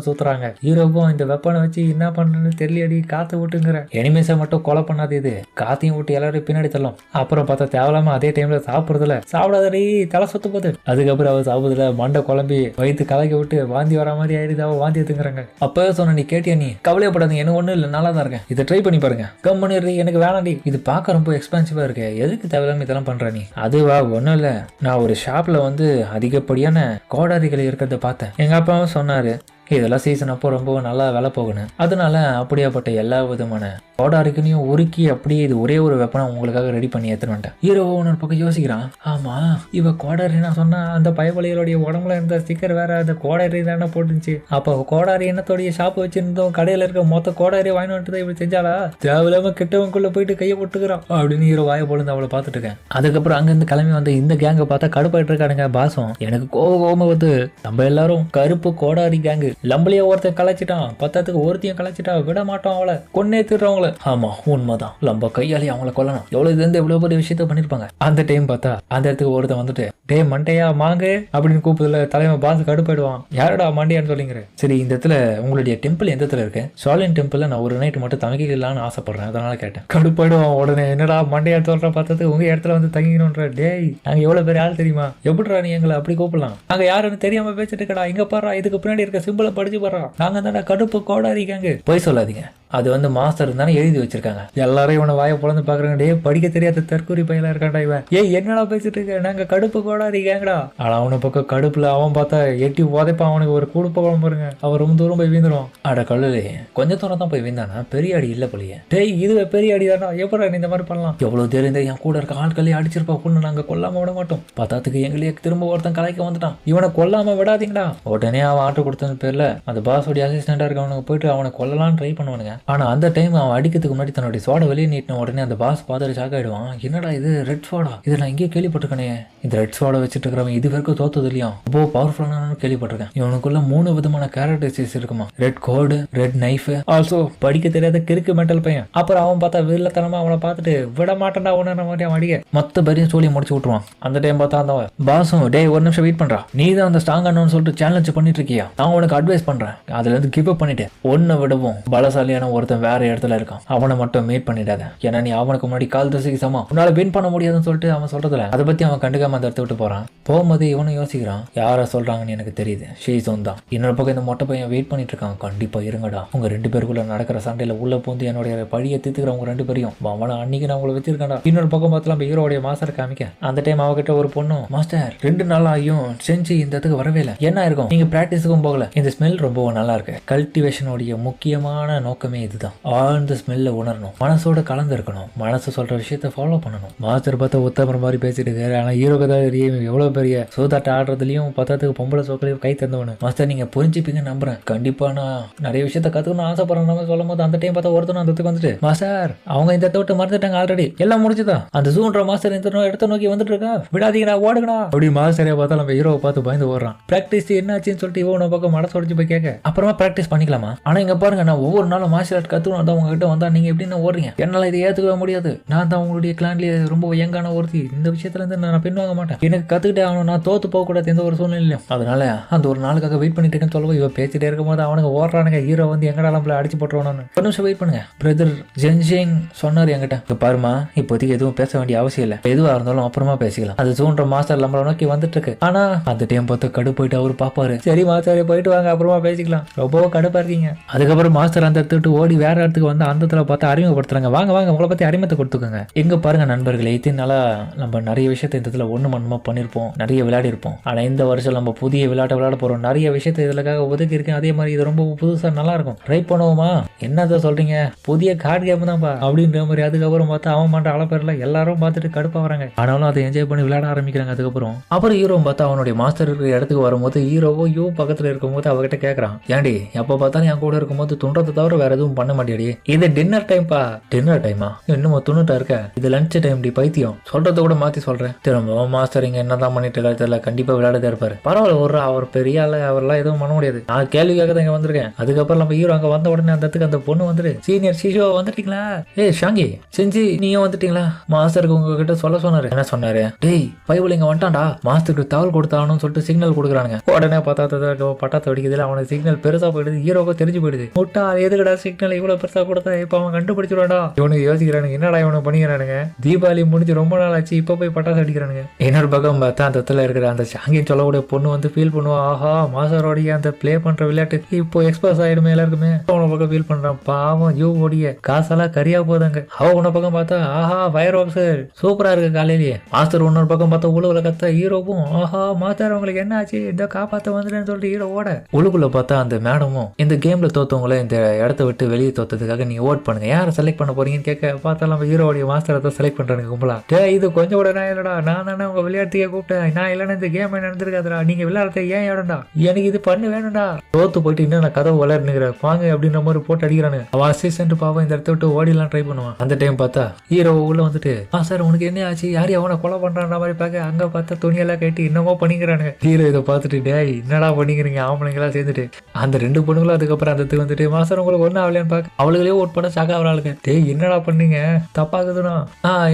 Speaker 1: சுத்துறாங்க. ஹீரோவும் இந்த வெப்பனை வச்சு என்ன பண்றேன்னு தெரியலடி, காத்து விட்டுங்கிற எனிமேஸை மட்டும் கொலை பண்ணாது, இது காத்தையும் விட்டு எல்லாரும் பின்னாடி தள்ளும். அப்புறம் பார்த்தா தேவலாம அதே டைம்ல சாப்பிடாதடி தலை சுத்து போகுது. அதுக்கப்புறம் அவ சாப்பிடுறதுல மண்டை குழம்பி வயிற்று கலக்கி விட்டு வாந்தி வர மாதிரி ஆயிடுது, அவ வாந்தி எடுத்துக்கிறாங்க. அப்பவே சொன்ன நீ கேட்டியா, நீ கவலையப்படாதீங்க, எனக்கு ஒன்றும் இல்லை, நல்லா தான் இருக்கேன், இதை ட்ரை பண்ணி பாருங்க, கம்பெனி எனக்கு வேணாண்டி, இது பார்க்க ரொம்ப எக்ஸ்பென்சிவா இருக்கு, எதுக்கு தேவையில்லாம இதெல்லாம் பண்ற நீ? அதுவா ஒன்றும் இல்லை, நான் ஒரு ஷாப்ல வந்து அதிகப்படியான கோடாரிகள் இருக்கிறத பார்த்தேன், எங்க அப்பாவும் சொன்னாரு இதெல்லாம் சீசன் அப்போ ரொம்ப நல்லா வேலை போகணும், அதனால அப்படியாப்பட்ட எல்லா விதமான கோடாரிக்கனையும் உருக்கி அப்படியே இது ஒரே ஒரு வெப்பனை உங்களுக்காக ரெடி பண்ணி எடுத்துட்டு வந்துட்டேன். ஹீரோ ஒரு பக்கம் யோசிக்கிறான், ஆமா இவ கோடாரி நான் சொன்னா அந்த பயவழிகளுடைய உடம்புல இருந்த ஸ்டிக்கர் வேற அந்த கோடாரி தானே போட்டுச்சு, அப்போ கோடாரி என்னத்தோடைய ஷாப் வச்சிருந்தோம், கடையில இருக்க மொத்த கோடாரி வாங்கி வந்துட்டு இப்படி செஞ்சாலா, தேவையில்லாம கிட்டவங்களுக்குள்ள போயிட்டு கையை போட்டுக்கிறான் அப்படின்னு ஹீரோ வாய பொழுது அவளை பார்த்துட்டு இருக்கேன். அதுக்கப்புறம் அங்கிருந்து கிளம்பி வந்து இந்த கேங்கை பார்த்தா கடுப்பாயிட்டு இருக்கானுங்க. பாசம் எனக்கு கோபமா வந்து நம்ம எல்லாரும் கருப்பு கோடாரி கேங்கு லம்பளையே ஒருத்தன் கலாச்சிட்டான், பத்தாத்துக்கு ஒருத்தையும் கலாச்சிட்டா விட மாட்டோம், அவளை கொன்னே திடுறவங்கள. ஆமா உண்மைதான், லம்ப கையாலே அவங்கள கொல்லணும். எவ்வளவு இருந்து எவ்வளவு பெரிய விஷயத்த பண்ணிருப்பாங்க. அந்த டைம் பார்த்தா அந்த இடத்துக்கு ஒருத்தன் வந்துட்டு டே மண்டையா மாங்கு அப்படின்னு கூப்பிடுல தலைமை பாஸ் கடுப்பாயிடுவான். யாரடா மண்டையான்னு சொல்லிங்கிற. சரி இந்த இடத்துல உங்களுடைய டெம்பிள் எந்த இடத்துல இருக்கு? ஷாலின் டெம்பிள்ல நான் ஒரு நைட் மட்டும் தங்கிக்கலாம்னு ஆசைப்படுறேன், அதனால கேட்டேன். கடுப்பாயிடுவான் உடனே. என்னடா மண்டையா சொல்ற பார்த்தது உங்க இடத்துல வந்து தங்கிக்கணும்ன்ற. டேய் நாங்க எவ்வளவு பேர் ஆள் தெரியுமா, எப்படிடா நீ எங்களை அப்படி கூப்பிடலாம்? நாங்க யாருன்னு தெரியாம பேசிட்டு இருக்கடா. இங்க பாரு இதுக்கு பின்னாடி இருக்க சிம்பிளை படிச்சு பாரு, நாங்க தானே கடுப்பு கோடாரிக்காங்க. போய் சொல்லாதீங்க, அது வந்து மாஸ்டர் தானே எழுதி வச்சிருக்காங்க. எல்லாரும் இவனை வாயை பொழந்து பாக்குறாங்க. டே படிக்க தெரியாத தற்கூரி பையலா இருக்காண்டா இவன். ஏய் என்னடா பேசிட்டு இருக்க, நாங்க கடுப்பு கோடாரிக்காங்கடா. ஆனா அவனை பக்கம் கடுப்புல அவன் பார்த்தா எட்டி உதைப்பான். அவனுக்கு ஒரு கூடுப்ப குழம்பு பாருங்க, அவன் ரொம்ப தூரம் போய் வீந்துடும். அட கல்லுலே கொஞ்சம் தூரம் தான் போய் வீந்தானா, பெரிய அடி இல்ல போலியே. டேய் இதுவே பெரிய அடி தானா, எப்படா நீ இந்த மாதிரி பண்ணலாம்? எவ்வளவு தெரிந்த என் கூட இருக்க ஆட்களே அடிச்சிருப்பா பொண்ணு, நாங்க கொல்லாம விட மாட்டோம். பத்தாத்துக்கு எங்களையே திரும்ப ஒருத்தன் கலைக்க வந்துட்டான், இவனை கொல்லாம விடாதீங்கடா. உடனே அவன் ஆர்டர் கொடுத்தது பேர்ல அந்த பாஸோடைய அசிஸ்டண்டா இருக்கவனுக்கு போயிட்டு அவனை கொல்லலாம்னு ட்ரை பண்ணுவானுங்க. ஆனா அந்த டைம் அவன் அடிக்கிறதுக்கு முன்னாடி தன்னுடைய சோடை வெளியே நீட்டின உடனே அந்த பாஸ் பார்த்துட்டு ஷாக் ஆயிடுவான். என்னடா இது ரெட் சோடா, இதை நான் இங்கே கேள்விப்பட்டிருக்கேனே. இந்த ரெட் சோடா வச்சுட்டு இருக்கிறவன் இது வரைக்கும் தோத்தது இல்லையா, ரொம்ப பவர்ஃபுல்லானு கேள்விப்பட்டிருக்கேன். இவனுக்குள்ள 3 விதமான கேரக்டரிஸ்டிக்ஸ் இருக்குமா, ரெட் கோடு, ரெட் நைஃப், ஆல்சோ படிக்க தெரியாத கிறுக்கு மெட்டல் பையன். அப்புறம் அவன் பார்த்தா வில்லத்தனமா அவனை பார்த்துட்டு விட மாட்டேன்டா உன்ன மாதிரி அவன் அடிக்க மொத்த பேரையும் சொல்லி முடிச்சு விட்டுருவான். அந்த டைம் பார்த்தா அந்த பாஸும் டே ஒரு நிமிஷம் வெயிட் பண்றான், நீ தான் அந்த ஸ்ட்ராங் ஆனு சொல்லிட்டு சேலஞ்ச் பண்ணிட்டு இருக்கியா, நான் உனக்கு அட்வைஸ் பண்றேன், அதுல இருந்து கிவ் அப் பண்ணிட்டு ஒன்னு விடவும் பலசாலியான ஒருத்தன் வேற இடத்துல இருக்கான், அவனை மட்டும் மீட் பண்ணிடாத. ஏன்னா நீ அவனுக்கு முன்னாடி கால் தசைக்கு சமா, உன்னால வின் பண்ண முடியாதுன்னு சொல்லிட்டு அவன் சொல்றதுல அதை பத்தி அவன் கண்டுக்காம அந்த இடத்த விட்டு போறான். போகும்போது இவனும் யோசிக்கிறான், யார சொல்றாங்கன்னு எனக்கு தெரியுது, ஷீசோன் தான். இன்னொரு பக்கம் இந்த மொட்டை பையன் வெயிட் பண்ணிட்டு இருக்கான். கண்டிப்பா இருங்கடா, உங்க 2 பேருக்குள்ள நடக்கிற சண்டையில உள்ள பூந்து என்னுடைய பழியை தீர்த்துக்கிறவங்க 2 பேரையும் அவனை அன்னைக்கு நான் உங்களை வச்சிருக்காண்டா. இன்னொரு பக்கம் பார்த்தலாம் ஹீரோடைய மாஸ்டர் காமிக்க. அந்த டைம் அவகிட்ட ஒரு பொண்ணும், மாஸ்டர் 2 நாள் ஆகியும் செஞ்சு இந்த இடத்துக்கு வரவே இல்லை, என்ன இருக்கும், நீங்க பிராக்டிஸுக்கும் போகல, இந்த ஸ்மெல் ரொம்ப நல்லா இருக்கு. கல்டிவேஷனுடைய முக்கியமான நோக்கமே இதுதான், ஆழ்ந்த ஸ்மெல்ல உணரணும், மனசோட கலந்து இருக்கணும், மனசு சொல்ற விஷயத்த ஃபாலோ பண்ணணும். மாஸ்டர் பார்த்தா உத்தமர் மாதிரி பேசிட்டு இருக்காரு. ஆனா ஹீரோக்கு தான் எவ்வளவு பெரிய சூதாட்ட ஆடுறதுலயும் பத்தாத்துக்கு பொம்பளை சோக்களையும் கை தந்தவனு. மாஸ்டர் நீங்க புரிஞ்சுப்பீங்க நம்புறேன், கண்டிப்பா நான் நிறைய விஷயத்த கத்துக்கணும் ஆசைப்படுறேன் சொல்லும் போது அந்த டைம் பார்த்தா ஒருத்தனும் அந்த இடத்துக்கு வந்துட்டு, மாஸ்டர் அவங்க இந்த இடத்த விட்டு மறந்துட்டாங்க, ஆல்ரெடி எல்லாம் முடிச்சுதான், அந்த ஜூன்ற மாஸ்டர் இந்த இடத்த நோக்கி வந்துட்டு இருக்கா, விடாதீங்கடா ஓடுங்கடா அப்படி. மாஸ்டரே பார்த்தா நம்ம ஹீரோவை பார்த்து பயந்து ஓடுறான். பிராக்டிஸ் என்னாச்சுன்னு சொல்லிட்டு இவனை பக்கம் மனசு உடஞ்சு போய் கேட்க, அப்புறமா பிராக்டிஸ் பண்ணிக்கலாமா, ஆனா இங்க பாருங்க நான் ஒவ்வொரு நாளும் மார்ஷல் ஆர்ட் கத்துக்கணும் தான் உங்ககிட்ட வந்தா நீங்க எப்படின்னு ஓடுறீங்க, என்னால இதை ஏத்துக்கவே முடியாது, நான் தான் உங்களுடைய கிளான்லயே ரொம்ப யங்கான ஒருத்தி, இந்த விஷயத்துல இருந்து நான் பின் வாங்க மாட்டேன், எனக்கு கத்துக்கிட்டே ஆகணும், நான் தோத்து போக கூடாது எந்த ஒரு சூழ்நிலையும், அதனால அந்த ஒரு நாளுக்காக வெயிட் பண்ணிட்டு இருக்கேன்னு சொல்லவும் இவ பேசிட்டே இருக்கும் போது அவனுக்கு ஓடுறானுங்க. ஹீரோ வந்து எங்கடா நம்மள அடிச்சு போட்டுருவானு. ஒரு நிமிஷம் வெயிட் பண்ணுங்க, பிரதர் ஜென்ஜிங் சொன்னாரு என்கிட்ட, பாருமா இப்போதைக்கு எதுவும் பேச வேண்டிய அவசியம் இல்லை, எதுவா இருந்தாலும் அப்புறமா பேசிக்கலாம், அது ஜூன்ற மாஸ்டர் நம்மள நோக்கி வந்துட்டு இருக்கு. ஆனா அந்த டைம் பார்த்து கடுப்பு போயிட்டு அவரு பாப்பாரு, சரி மாஸ்டர் போயிட்டு வாங்க அப்புறமா பேசிக்கலாம், ரொம்ப கடுப்பா இருக்கீங்க. அதுக்கப்புறம் மாஸ்டர் அந்த இடத்துக்கு ஓடி வேற இடத்துக்கு வந்து அந்த இடத்துல பார்த்து அறிமுகப்படுத்துறாங்க, வாங்க வாங்க உங்களை பத்தி அறிமுகத்தை கொடுத்துக்கோங்க. எங்க பாருங்க நண்பர்களே, இத்தனால நம்ம நிறைய விஷயத்த இந்த இடத்துல ஒண்ணு மண்ணமா பண்ணிருப்போம், நிறைய விளையாடி இருப்போம். ஆனா இந்த வருஷம் நம்ம புதிய விளையாட்டை விளையாட போறோம், நிறைய விஷயத்த இதுலக்காக ஒதுக்கி இருக்கேன். அதே மாதிரி இது ரொம்ப புதுசா நல்லா இருக்கும், ட்ரை பண்ணுவோமா, என்னதான் சொல்றீங்க, புதிய கார்டு கேம் தான்ப்பா அப்படின்ற மாதிரி. அதுக்கப்புறம் பார்த்தா அவன் மாட்ட அளப்பேர்ல எல்லாரும் பார்த்துட்டு கடுப்பா வராங்க, ஆனாலும் அதை என்ஜாய் பண்ணி விளையாட ஆரம்பிக்கிறாங்க. அதுக்கப்புறம் ஹீரோ பார்த்தா அவனுடைய மாஸ்டர் இருக்கிற இடத்துக்கு வரும்போது ஹீரோவோ பக்கத்துல இருக்கும்போது அவகிட்ட கேட்கறான், ஏன்டி எப்ப பார்த்தாலும் என் கூட இருக்கும்போது துன்றதை தவிர வேற எதுவும் பண்ண மாட்டேடி, இது டின்னர் டைம்பா. டின்னர் டைமா, இன்னும் துணுட்டா இருக்க, இது லஞ்ச் டைம் டி பைத்தியம், சொல்றத கூட மாத்தி சொல்றேன். திரும்ப மாஸ்டர் இங்க என்னதான் பண்ணிட்டு தெரியல, கண்டிப்பா விளையாடதே இருப்பாரு. பரவாயில்ல ஒரு அவர் பெரிய ஆளு, அவர்லாம் எதுவும் பண்ண முடியாது, நான் கேள்விக்காக தான் இங்க வந்திருக்கேன். அதுக்கப்புறம் நம்ம ஹீரோ அங்க வந்த உடனே அந்த இடத்துக்கு அந்த பொண்ணு வந்துட்டு, சீனியர் ஷிஷோ வந்துட்டீங்களா, ஏய் ஷாங்கி செஞ்சு நீயும் வந்துட்டீங்களா, மாஸ்டருக்கு உங்ககிட்ட சொல்ல சொன்னாரு. என்ன சொன்னாரு, டேய் பைபிள் இங்க வந்துட்டான்டா, மாஸ்டருக்கு தகவல் கொடுத்தாலும் சொல்லிட்டு சிக்னல் கொடுக்குறானுங்க. உடனே பார்த்தா பட்டாத்த வெடிக்குதுல அவனுக்கு சிக்னல் பெருசா போயிடுது, ஹீரோக்கு தெரிஞ்சு போயிடுது. முட்டா எதுக்கடா சிக்னல் இவ்வளவு பெருசா கொடுத்தா, இப்ப அவன் கண்டுபிடிச்சிருவாடா. இவனுக்கு யோசிக்கிறானுங்க, என்னடா இவனை பண்ணிக்கிறானுங்க, தீபாவளி முடிஞ்சு ரொம்ப நாள் ஆச்சு, இப்ப போய் பட்டாசு அடிக்கிறானுங்க. இன்னொரு பக்கம் பார்த்தா அந்த இடத்துல இருக்கிற அந்த ஷாங்கின்னு சொல்லக்கூடிய பொண்ணு வந்து ஃபீல் பண்ணுவா, ஆஹா மாஸ்டரோடைய அந்த பிளே பண்ற விளையாட்டு இப்போ எக்ஸ்பிரஸ் ஆயிடுமே எல்லாருக்குமே. அவன பக்கம் ஃபீல் பண்றான், பாவம் ஓடிய காசெல்லாம் கரியா போதாங்க. அவ உன்ன பக்கம் பார்த்தா, ஆஹா ஃபயர் ஆஃபீஸர் சூப்பரா இருக்கு காலையிலேயே. மாஸ்டர் இன்னொரு பக்கம் பார்த்தா உழுவுல கத்த ஹீரோவும், ஆஹா மாஸ்டர் உங்களுக்கு என்ன ஆச்சு, இந்த காப்பாத்த வந்துட்டேன்னு சொல்லிட்டு ஹீரோ ஓட. உழுக்குள்ள பார்த்தா அந்த மேடமும் இந்த கேம்ல தோத்தவங்கள இந்த இடத்த விட்டு விட்டு வெளியே தோத்ததுக்காக நீ ஓட் பண்ணுங்க, யாரை செலக்ட் பண்ண போறீங்கன்னு கேட்க பார்த்தா நம்ம ஹீரோடைய மாஸ்டரை தான் செலக்ட் பண்றாங்க கும்பலா. இது கொஞ்சம் கூட நான் இல்லடா, நான் தானே உங்க விளையாட்டுக்கே கூப்பிட்டேன், நான் இல்லைன்னா இந்த கேம் நடந்திருக்காதுடா, நீங்க விளையாடுறத ஏன் இடம்டா, எனக்கு இது பண்ணு வேணும்டா, தோத்து போயிட்டு இன்னும் நான் கதவு வளர்னுங்கிற வாங்க அப்படின்ற மாதிரி போட்டு அடிக்கிறானு. அவன் அசிஸ்டன்ட் பாவம் இந்த இடத்த விட்டு ஓடிலாம் ட்ரை பண்ணுவான். அந்த டைம் பார்த்தா ஹீரோ உள்ள வந்துட்டு சார் உனக்கு என்ன ஆச்சு, யார் அவனை கொலை பண்றான்ற மாதிரி பார்க்க அங்க பார்த்தா துணியெல்லாம் கட்டி என்னமோ பண்ணிக்கிறானுங்க. ஹீரோ இதை பார்த்துட்டு டேய் என்னடா பண்ணிக்கிறீங்க ஆம்பளைங்களா சேர்ந்துட்டு. அந்த 2 பொண்ணுங்களும் அதுக்கப்புறம் அந்த இடத்துக்கு வந்துட்டு மாஸ்டர் உங்களுக்கு ஒன்னும் ஆகலையான்னு பார்க்க அவளுகளே ஓட் பண்ண சாக்கா அவளாளுங்க. டேய் என்னடா பண்ணீங்க, தப்பாகுதுன்னா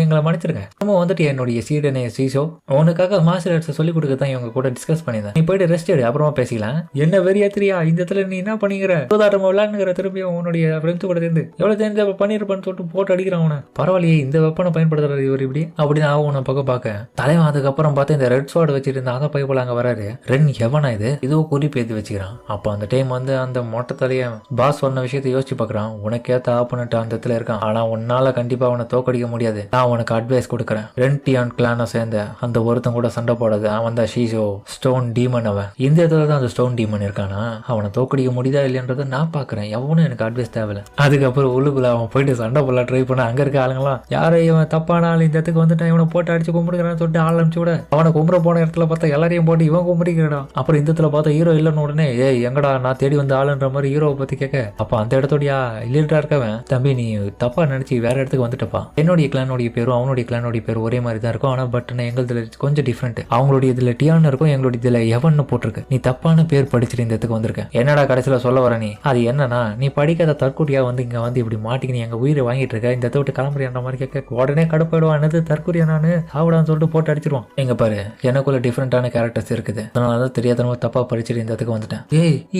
Speaker 1: எங்களை மன்னிச்சிருங்க, நம்ம வந்துட்டு என்னுடைய சீடனே சீசோ உனக்காக மார்ஷல் ஆர்ட்ஸ் சொல்லி கொடுக்க தான் இவங்க கூட டிஸ்கஸ் பண்ணியிருந்தேன், நீ போயிட்டு ரெஸ்ட் எடு அப்புறமா பேசிக்கலாம். என்ன வெறியாத்திரியா இந்த இடத்துல நீ என்ன பண்ணிக்கிற, சூதாட்டம் விளையாடுங்கிற திரும்பியும் உன்னுடைய ஃப்ரெண்ட்ஸ் கூட சேர்ந்து எவ்வளவு தெரிஞ்ச பண்ணிருப்பான்னு சொல்லிட்டு போட்டு அடிக்கிறான் அவனை. பரவாயில்லையே இந்த வெப்பனை பயன்படுத்துறாரு இவர் இப்படி அப்படின்னு அவனை பக்கம் பார்க்க தலைவன் அதுக்கப்புறம் பார்த்து இந்த ரெட் ஸ்வார்டு வச்சுட்டு இருந்த அதை போய் போல அங்க வராரு. ரென் எவனா இதுவோ குறிப்பு ஏற்றி வச்சுக்கிறான். அப்போ அந்த டைம் வந்து அந்த மொட்டை தலைய பாஸ் சொன்ன விஷயத்தை யோசிச்சு பார்க்குறான். உனக்கேத்த ஆப்பனட் அந்த இடத்துல இருக்கான், ஆனா உன்னால கண்டிப்பா அவனை தோக்கடிக்க முடியாது, நான் உனக்கு அட்வைஸ் கொடுக்குறேன். ரென்டியான் கிளானை சேர்ந்த அந்த ஒருத்தன் கூட சண்டை போடாது, அவன் தான் ஷீசோ ஸ்டோன் டீமன். அவன் இந்த இடத்துல தான் அந்த ஸ்டோன் டீமன் இருக்கானா, அவனை தோக்கடிக்க முடியுதா இல்லையன்றதை நான் பாக்குறேன், எவனும் எனக்கு அட்வைஸ் தேவையில்ல. அதுக்கப்புறம் உள்ளுக்குள்ள அவன் போயிட்டு சண்டை போடலாம் ட்ரை பண்ண அங்க இருக்க ஆளுங்களாம் யாரை இவன் தப்பான ஆள் இந்த இடத்துக்கு வந்துட்டு இவனை போட்டு அடிச்சு கும்பிடுக்கிறான்னு சொல்லிட்டு ஆள் அனுப்பிச்சு விட அவனை கும்பிட போன இடத்துல பார்த்தா எல்லாரையும் போட்டு இவன் கும்பிடுக்கிறா. அப்புறம் இந்த இடத்துல பார்த்தா ஹீரோ இல்லைன்னு உடனே எங்கடா நான் தேடி வந்த ஆளுன்ற மாதிரி ஹீரோவை பத்தி கேட்க அப்ப அந்த இடத்தோடயா இல்லா இருக்கவன் தம்பி நீ தப்பா நினைச்சு வேற இடத்துக்கு வந்துட்டப்பா, என்னுடைய கிளானோடைய பேரும் அவனுடைய கிளானோடைய பேரும் ஒரே மாதிரி தான் இருக்கும், ஆனா பட் எங்களுதுல கொஞ்சம் டிஃப்ரெண்ட், அவங்களுடைய இதுல டியான் இருக்கும் எங்களுடைய இதுல எவன்னு போட்டிருக்கு, நீ தப்பான பேர் படிச்சுட்டு இந்த இடத்துக்கு வந்திருக்க, என்னடா கடைசியில சொல்ல வர நீ அது என்னன்னா நீ படிக்காத தற்கூட்டியா வந்து இங்க வந்து இப்படி மாட்டிக்கு நீ எங்க உயிரை வாங்கிட்டு இருக்க, இந்த இடத்த விட்டு கிளம்புறியான்ற மாதிரி கேட்க உடனே கடுப்பாயிடுவான், என்னது தற்கூரியா நானு சாவிடான்னு சொல்லிட்டு போட்டு அடிச்சிருவான். எங்க பாரு எனக்குள்ள டிஃப்ரெண்டான கேரக்டர்ஸ் இருக்குது, அதனாலதான் தெரியாதனமா தப்பா படிச்சுட்டு இந்த இடத்துக்கு வந்துட்டேன்.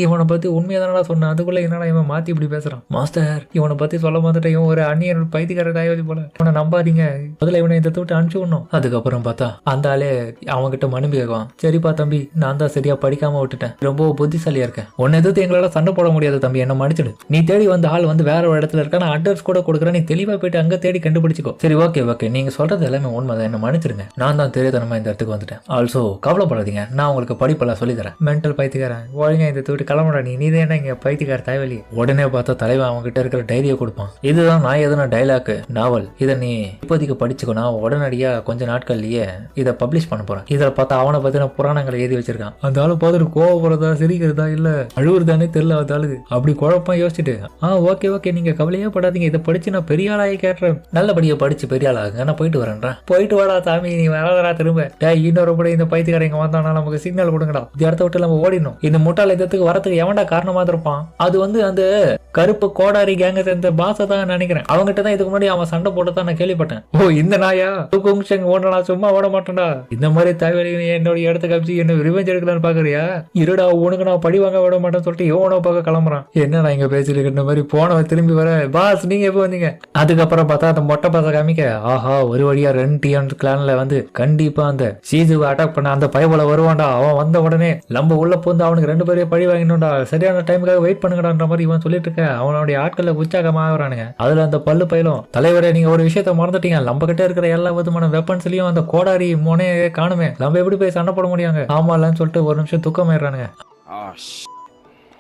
Speaker 1: இவனை பத்தி உண்மையா தானடா சொன்னேன், அதுக்குள்ள என்னடா இவன் மாத்தி இப்படி பேசுறான், மாஸ்டர் இவனை பத்தி சொல்ல மாட்டேன், இவன் ஒரு அந்நியன் பைத்தியக்கார தாயவதி போல, இவனை நம்பாதீங்க, முதல்ல இவனை இந்த விட்டு அனுப்பிச்சு விடணும். அதுக்கப்புறம் பார்த்தா அந்த ஆளே அவன்கிட்ட மனுப்பி கேட்குவான், சரிப்பா தம்பி நான் தான் சரியா படிக்காம விட்டுட்டேன், ரொம்ப புத்திசாலியா இருக்கேன், உன்னை எதிர்த்து எங்களால சண்டை போட முடியாது தம்பி, என்ன மன்னிச்சிடு, நீ தேடி வந்த ஆள் வந்து வேற ஒரு இடத்துல இருக்கா, நான் அட்ரஸ் கூட கொடுக்குறேன், நீ தெளிவா போயிட்டு அங்க தேடி கண்டுபிடிச்சிக்கோ. சரி ஓகே நீங்க சொல்றது எல்லாமே உண்மைதான், என்ன மன்னிச்சிருங்க, நான் தான் தெரியாதனமா இந்த இடத்துக்கு வந்துட்டேன். ஆல்சோ கவலைப்படாதீங்க, நான் உங்களுக்கு படிப்பெல்லாம் சொல்லி தரேன், மென்டல் பைத்தியக்காரன் ஒழுங்கா இந்த விட்டு கிளம்புடா, நீ தான் இங்க பைத்தியக்கார தாய்வலி. உடனே பார்த்தா தலைவன் அவங்க கிட்ட இருக்கிற டைரியை கொடுப்பான், இதுதான் நான் எதுனா டைலாக் நாவல், இதை நீ இப்போதைக்கு படிச்சுக்கோ, நான் உடனடியா கொஞ்ச நாட்கள்லயே இதை பப்ளிஷ் பண்ண போறேன். இதை பார்த்தா அவனை பத்தின புராணங்களை எழுதி வச்சிருக்கான். அந்த ஆளு பார்த்துட்டு கோவப்படுறதா சிரிக்கிறதா இல்ல அழுவுறதானே தெரியல அந்த ஆளுக்கு. அப்படி குழப்பம் யோசிச்சுட்டு ஓகே நீங்க கவலையே படாதீங்க, இதை படிச்சு நான் பெரிய ஆளாகி கேட்டுறேன், நல்லபடியா படிச்சு பெரிய ஆளாகுங்க, நான் போயிட்டு வரேன்றேன். போயிட்டு வாடா சாமி நீ வராதரா திரும்ப, இன்னொரு படி இந்த பைத்தியக்காரங்க வந்தானா நமக்கு சிக்னல் கொடுங்கடா, இந்த இடத்த விட்டு நம்ம ஓடிடணும், இந்த முட்டாள இடத்துக்கு வரத்துக்கு எவன்டா காரணமா இருப்பான், அது வந்து அந்த கருப்பு கோடாரி கேங்க சேர்ந்த பாச தான் நினைக்கிறேன், அவங்ககிட்ட தான் இதுக்கு முன்னாடி அவன் சண்டை போட்டு நான் கேள்விப்பட்டேன். இந்த நாயா ஓடனா சும்மா ஓட மாட்டேன்டா, இந்த மாதிரி தகவல் என்னோட இடத்துக்கு அமிச்சு என்ன ரிவெஞ்ச் எடுக்கலான்னு பாக்குறியா, இருடா உனக்கு நான் படி வாங்க விட மாட்டேன்னு சொல்லிட்டு இவனோ பார்க்க கிளம்புறான். என்ன நான் இங்க பேசிட்டு மாதிரி போனவன் திரும்பி வர பாஸ் நீங்க எப்போ வந்தீங்க. அதுக்கப்புறம் பார்த்தா அந்த மொட்டை பாச காமிக்க ஆஹா ஒரு வழியா ரென்டியான் கிளான்ல வந்து கண்டிப்பா அந்த சீசுவை அட்டாக் பண்ண அந்த பயபோல வருவான்டா, அவன் வந்த உடனே நம்ம உள்ள போந்து அவனுக்கு 2 பேரையும் பழி வாங்கினோம்டா, சரியான டைமுக்காக வெயிட் பண்ணுங்கடான்ற மாதிரி இவன் சொல்லிட்டு இருக்க அவனுடைய ஆட்களை உற்சாகமாகறானுங்க. அதுல அந்த பல்லு பயிலும் தலைவரை நீங்க ஒரு விஷயத்த மறந்துட்டீங்க, நம்ம கிட்ட இருக்கிற எல்லா விதமான வெப்பன்ஸ்லயும் அந்த கோடாரி முனையே காணுமே, நம்ம எப்படி போய் சண்டை போட முடியாங்க, ஆமாலன்னு சொல்லிட்டு ஒரு நிமிஷம் துக்கமாயிடுறானுங்க.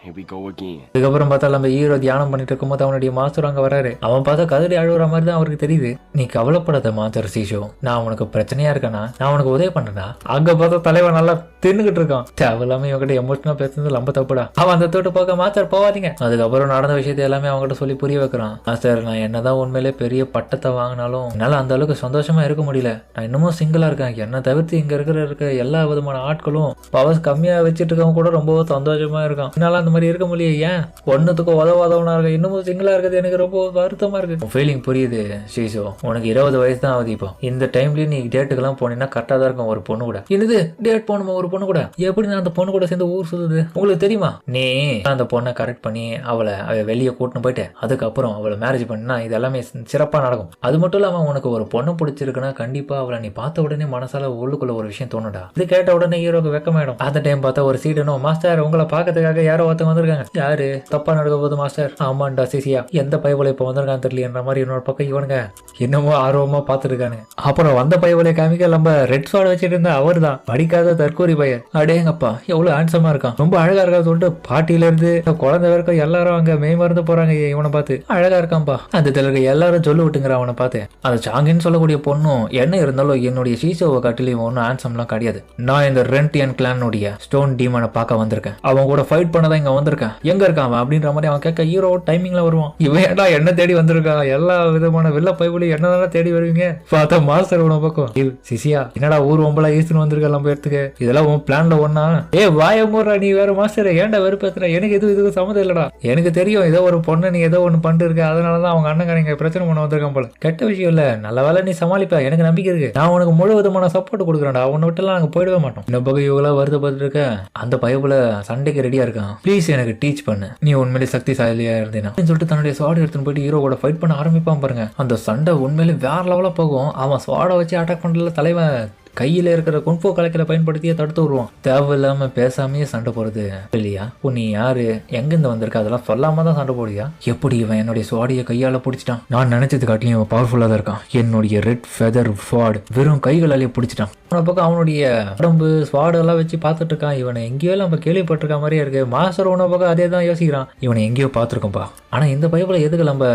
Speaker 1: இதுக்கப்புறம் பார்த்தா நம்ம ஹீரோ தியானம் பண்ணிட்டு இருக்கும்போது அவனுடைய மாஸ்டர் அங்க வராரு. அவன் பார்த்தா கதறி அழுகுற மாதிரி தான் அவருக்கு தெரியுது. நீ கவலைப்படாத மாஸ்டர் சீஷோ, நான் உனக்கு பிரச்சனையா இருக்கேனா, நான் உனக்கு உதவி பண்றேனா. அங்க பார்த்தா தலைவன் நல்லா தின்னுகிட்டு இருக்கான். தேவையில்லாம இவங்கிட்ட எமோஷனலா பேசுறது ரொம்ப தப்புடா. அவன் அந்த தோட்டு பார்க்க மாஸ்டர் போவாதீங்க. அதுக்கப்புறம் நடந்த விஷயத்தை எல்லாமே அவங்ககிட்ட சொல்லி புரிய வைக்கிறான். மாஸ்டர் நான் என்னதான் உண்மையிலே பெரிய பட்டத்தை வாங்கினாலும் என்னால அந்த அளவுக்கு சந்தோஷமா இருக்க முடியல, நான் இன்னமும் சிங்கிளா இருக்கேன், என்ன தவிர்த்து இங்க இருக்க எல்லா விதமான ஆட்களும் பவர்ஸ் கம்மியா வச்சுட்டு இருக்கவங்க கூட ரொம்ப சந்தோஷமா இருக்கான், என்னால அந்த மாதிரி இருக்க முடியல, ஏன் ஒன்னுத்துக்கும் உதவாதவனா இருக்க, இன்னமும் சிங்கிளா இருக்கிறது எனக்கு ரொம்ப வருத்தமா இருக்கு. ஃபீலிங் புரியுது சீசோ, உனக்கு 20 வயசு தான் ஆகுது. இப்போ இந்த டைம்லயே நீ டேட்டுக்கெல்லாம் போனீங்கன்னா கரெக்டா தான் இருக்கும். ஒரு பொண்ணு கூட என்னது டேட் போகணுமா, ஒரு பொண்ணு கூட எப்படி நான் அந்த பொண்ணு கூட சேர்ந்து ஊர் சுத்துது உங்களுக்கு தெரியுமா. நீ அந்த பொண்ணை கரெக்ட் பண்ணி அவளை வெளியே கூட்டின்னு போயிட்டு அதுக்கப்புறம் அவளை மேரேஜ் பண்ணினா இது எல்லாமே சிறப்பா நடக்கும். அது மட்டும் இல்லாம உனக்கு ஒரு பொண்ணு பிடிச்சிருக்குன்னா கண்டிப்பா அவளை நீ பார்த்த உடனே மனசால உள்ளுக்குள்ள ஒரு விஷயம் தோணுடா. இது கேட்ட உடனே ஹீரோக்கு வெக்கமாயிடும். அந்த டைம் பார்த்தா ஒரு சீடனும் மாஸ்டர் உங்களை பார்க்கறதுக்காக யாரோ ஒருத்தன் வந்திருக்காங்க. யாரு? தப்பா நடக்க போகுது மாஸ்டர். ஆமாண்டா சிசியா, எந்த பயவுல இப்ப வந்திருக்கான்னு தெரியலன்ற மாதிரி இன்னொரு பக்கம் இவனுங்க என்னமோ ஆர்வமா பாத்துருக்கானுங்க. அப்புறம் வந்த பயவுல காமிக்க நம்ம ரெட் ஸ்வாட் வச்சுட்டு இருந்தா அவர் தான் படிக்காத தற்கூரி பையன். அடேங்கப்பா எவ்வளவு ஹேண்ட்ஸமா இருக்கான், ரொம்ப அழகா இருக்கா சொல்லிட்டு பாட்டியில இருந்து குழந்தை வரைக்கும் எல்லாரும் அங்க மெய் மறந்து போறாங்க இவனை பார்த்து. அழகா இருக்கான்பா அந்த தெலுங்கு எல்லாரும் சொல்லு விட்டுங்கிற அவனை பார்த்து. அந்த சாங்கின்னு சொல்லக்கூடிய பொண்ணும் என்ன இருந்தாலும் என்னுடைய சீசோவை காட்டிலும் ஒன்னும் ஹேண்ட்ஸம்லாம் கிடையாது. நான் இந்த ரென்டியன் கிளானுடைய ஸ்டோன் டீமனை பார்க்க வந்திருக்கேன். அவன் கூட ஃபைட் பண்ணதான் இங்க வந்திருக்கேன். எங்க இருக்கான் அப்படின்ற மாதிரி அவன் கேட்க ஹீரோ டைமிங்ல வருவான். இவன் ஏடா என்ன தேடி வந்திருக்கான், எல்லா விதமான வில்ல பைப்புலையும் என்னதானே தேடி வருவீங்க. பார்த்தா மாஸ்டர் உன பக்கம் சிசியா என்னடா ஊர் ஒம்பளா ஈஸ்ட்னு வந்திருக்க நம்ம இடத்துக்கு, இதெல்லாம் உன் பிளான்ல ஒன்னா? ஏ வாய மூடுறா நீ வேற மாஸ்டர், ஏன்டா வெறுப்பேத்துற? எனக்கு இதுக்கு சம்மதம் இல்லடா. எனக்கு தெரியும் ஏதோ ஒரு பொண்ணு நீ ஏதோ ஒண்ணு பண்ணிட்டு இருக்க, அதனாலதான் அவங்க அண்ணன் பிரச்சனை பண்ண வந்திருக்கான் போல. கெட்ட விஷயம் இல்ல, நல்ல வேலை நீ சமாளிப்ப, எனக்கு நம்பிக்கை இருக்கு. நான் உனக்கு முழு விதமான சப்போர்ட் கொடுக்குறேன்டா, உன்னை விட்டுலாம் நாங்க போயிடவே மாட்டோம். இந்த பக்கம் இவங்களா வருத்தப்பட்டு இருக்க அந்த பயப்புல சண்டைக்கு ரெடியா இருக்கான். ப்ளீஸ் எனக்கு டீச் பண்ணு, நீ உண்மையிலே சக்திசாலியா இருந்தேனா சொல்லிட்டு தன்னுடைய ஸ்வாட் எடுத்துன்னு போயிட்டு ஹீரோவோட ஃபைட் பண்ண ஆரம்பிப்பான் பாருங்க. அந்த சண்டை உண்மையிலே வேற லெவலா போகும். அவன் ஸ்வாடை வச்சு அட்டாக் பண்றதுல தலைவன் கையில இருக்கிற குன்போ கலைக்கலை பயன்படுத்தியே தடுத்து விடுவான். தேவையில்லாம பேசாமையே சண்டை போறது இல்லையா? நீ யாரு, எங்கிருந்து வந்திருக்க, அதெல்லாம் சொல்லாம தான் சண்டை போடுறியா? எப்படி இவன் என்னுடைய ஸ்வாடியை கையால பிடிச்சிட்டான்? நான் நினைச்சது காட்டிலும் இவன் பவர்ஃபுல்லா தான் இருக்கான். என்னுடைய ரெட் ஃபெதர் ஸ்வாட் வெறும் கைகளாலேயே பிடிச்சிட்டான். அவனை பக்கம் அவனுடைய உடம்பு ஸ்வாடு எல்லாம் வச்சு பார்த்துட்டு இருக்கான். இவனை எங்கேயோ நம்ம கேள்விப்பட்டிருக்க மாதிரியே இருக்கு. மாஸ்டர் உன பக்கம் அதே தான் யோசிக்கிறான். இவனை எங்கேயோ பார்த்துருக்கோம்பா. ஆனா இந்த பைபிள எதுக்கு நம்ம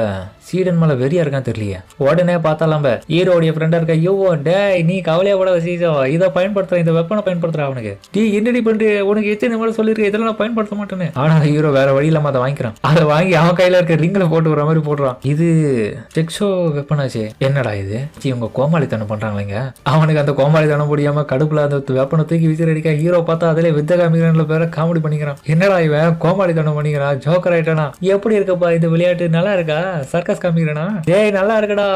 Speaker 1: சீடன் மேல வெறியா இருக்கான்னு தெரியலையே. உடனே பார்த்தா நம்ம ஹீரோடைய ஃப்ரெண்டா இருக்க ஐயோ டே நீ கவலையா கூட இதை பயன்படுத்துற, இந்த வெப்பனை பயன்படுத்துற. அவனுக்கு நீ என்னடி பண்ற, உனக்கு எத்தனை மாதிரி சொல்லிருக்க, இதெல்லாம் நான் பயன்படுத்த மாட்டேன்னு. ஆனா ஹீரோ வேற வழி இல்லாம அதை வாங்கிக்கிறான். அதை வாங்கி அவன் கையில இருக்க ரிங்ல போட்டு வர மாதிரி போடுறான். இது செக்ஷோ வெப்பனாச்சு. என்னடா இது இவங்க கோமாளித்தனம் பண்றாங்களேங்க. அவனுக்கு அந்த கோமாளித்தனம் முடியாம கடுப்புல அந்த வெப்பனை தூக்கி விசிற அடிக்க ஹீரோ பார்த்தா அதிலே வித்த காமிக்கிறான்ல பேர காமெடி பண்ணிக்கிறான். என்னடா இவன் கோமாளித்தனம் பண்ணிக்கிறான், ஜோக்கர் ஆயிட்டானா. எப்படி இருக்கப்பா இந்த விளையாட்டு, நல்லா இருக்கா? சர்க்கஸ் காமிக்கிறானா? ஏய் நல்லா இருக்கடா,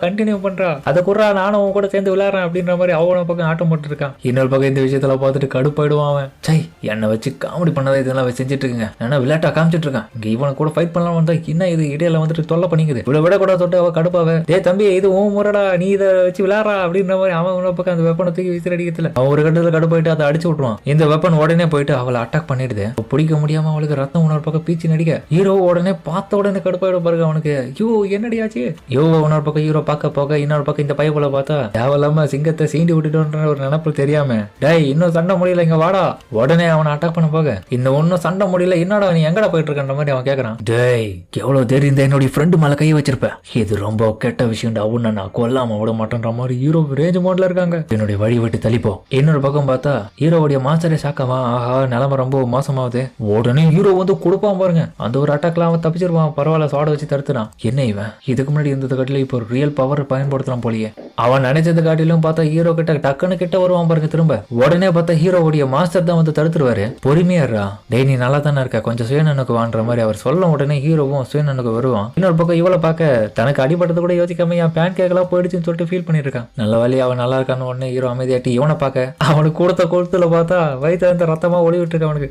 Speaker 1: கண்டினியூ பண்றா, அதை குறா நானும் அவன் கூட சேர்ந்து விளையாடுறேன் அப்படின்ற மாதிரி அவன பக்கம் ஆட்டம் போட்டு இருக்கான். இன்னொரு பக்கம் இந்த விஷயத்துல பார்த்துட்டு கடுப்பாயிடுவான் அவன். சை என்னை வச்சு காமெடி பண்ணதை இதெல்லாம் செஞ்சுட்டு இருக்கேன், ஏன்னா விளையாட்டா காமிச்சிட்டு இருக்கான். இங்க இவனை கூட ஃபைட் பண்ணலாம் வந்தா என்ன இது இடையில வந்துட்டு தொல்லை பண்ணிக்குது, இவ்வளவு விட கூட தொட்டு அவ கடுப்பாவ. டே தம்பி இது உன் முறடா, நீ இதை வச்சு விளையாடுறா அப்படின்ற மாதிரி அவன் உன பக்கம் அந்த வெப்பனை தூக்கி விசிற அடிக்கிறதுல அவன் ஒரு கட்டத்துல கடுப்பாயிட்டு அதை அடிச்சு விட்டுருவான். இந்த வெப்பன் உடனே போயிட்டு அவளை அட்டாக் பண்ணிடுது. பிடிக்க முடியாம அவளுக்கு ரத்தம் உணர்வு பக்கம் பீச்சு நடிக்க ஹீரோ உடனே பார்த்த உடனே கடுப்பாயிடும் பாருங்க அவனுக்கு. யோ என்னடியாச்சு யோ. இன்னொரு பக்கம் ஹீரோ பார்க்க போக இன்னொரு பக்கம் இந்த பையபோல பார்த்தா தேவையில்லாம சிங்கத்தை சீண்டி விட்டுட்டோன்ற ஒரு நினைப்பு தெரியாம டேய் இன்னும் சண்டை முடியல இங்க வாடா. உடனே அவனை அட்டாக் பண்ண போக இந்த ஒன்னும் சண்டை முடியல, என்னடா நீ எங்கடா போயிட்டு இருக்க மாதிரி அவன் கேட்கறான். டேய் எவ்வளவு தெரியும் என்னுடைய ஃப்ரெண்டு மேல கை வச்சிருப்ப, இது ரொம்ப கெட்ட விஷயம். அவனை நான் கொல்லாம விட மாட்டேன்ற மாதிரி ஹீரோ ரேஞ்ச் மோட்ல இருக்காங்க. என்னுடைய வழி விட்டு தள்ளிப்போ. இன்னொரு பக்கம் பார்த்தா ஹீரோவுடைய மாஸ்டரே சாக்கவா, ஆஹா நிலைமை ரொம்ப மோசமாகுது. உடனே ஹீரோ வந்து கொடுப்பான் பாருங்க. அந்த ஒரு அட்டாக்ல அவன் தப்பிச்சிருவான். பரவாயில்ல சாட வச்சு தடுத்துறான். என்ன இவன் இதுக்கு முன்னாடி இருந்தது காட்டிலும் இப்போ ரியல் பவர் பயன்படுத்தலாம் போலியே. அவன் நினைச்சது காட்டிலும் பார்த்தா ஹீரோ கிட்ட டக்குன்னு கிட்ட வருவான் பாருங்க. திரும்ப உடனே பார்த்தா ஹீரோவுடைய மாஸ்டர் தான் வந்து தடுத்துருவாரு. பொறுமையாடுறா டேய் நீ நல்லா தானே இருக்க, கொஞ்சம் சுயநனுக்கு வான்ற மாதிரி அவர் சொல்ல உடனே ஹீரோவும் சுயநனுக்கு வருவான். இன்னொரு பக்கம் இவளை பார்க்க தனக்கு அடிபட்டது கூட யோசிக்காம என் பேன் கேக்கெல்லாம் போயிடுச்சுன்னு சொல்லிட்டு ஃபீல் பண்ணிருக்கான். நல்ல வழி அவன் நல்லா இருக்கான்னு உடனே ஹீரோ அமைதியாட்டி இவனை பார்க்க அவனுக்கு கொடுத்த கொழுத்துல பார்த்தா வயிற்று அந்த ரத்தமா ஒளி விட்டு இருக்க அவனுக்கு.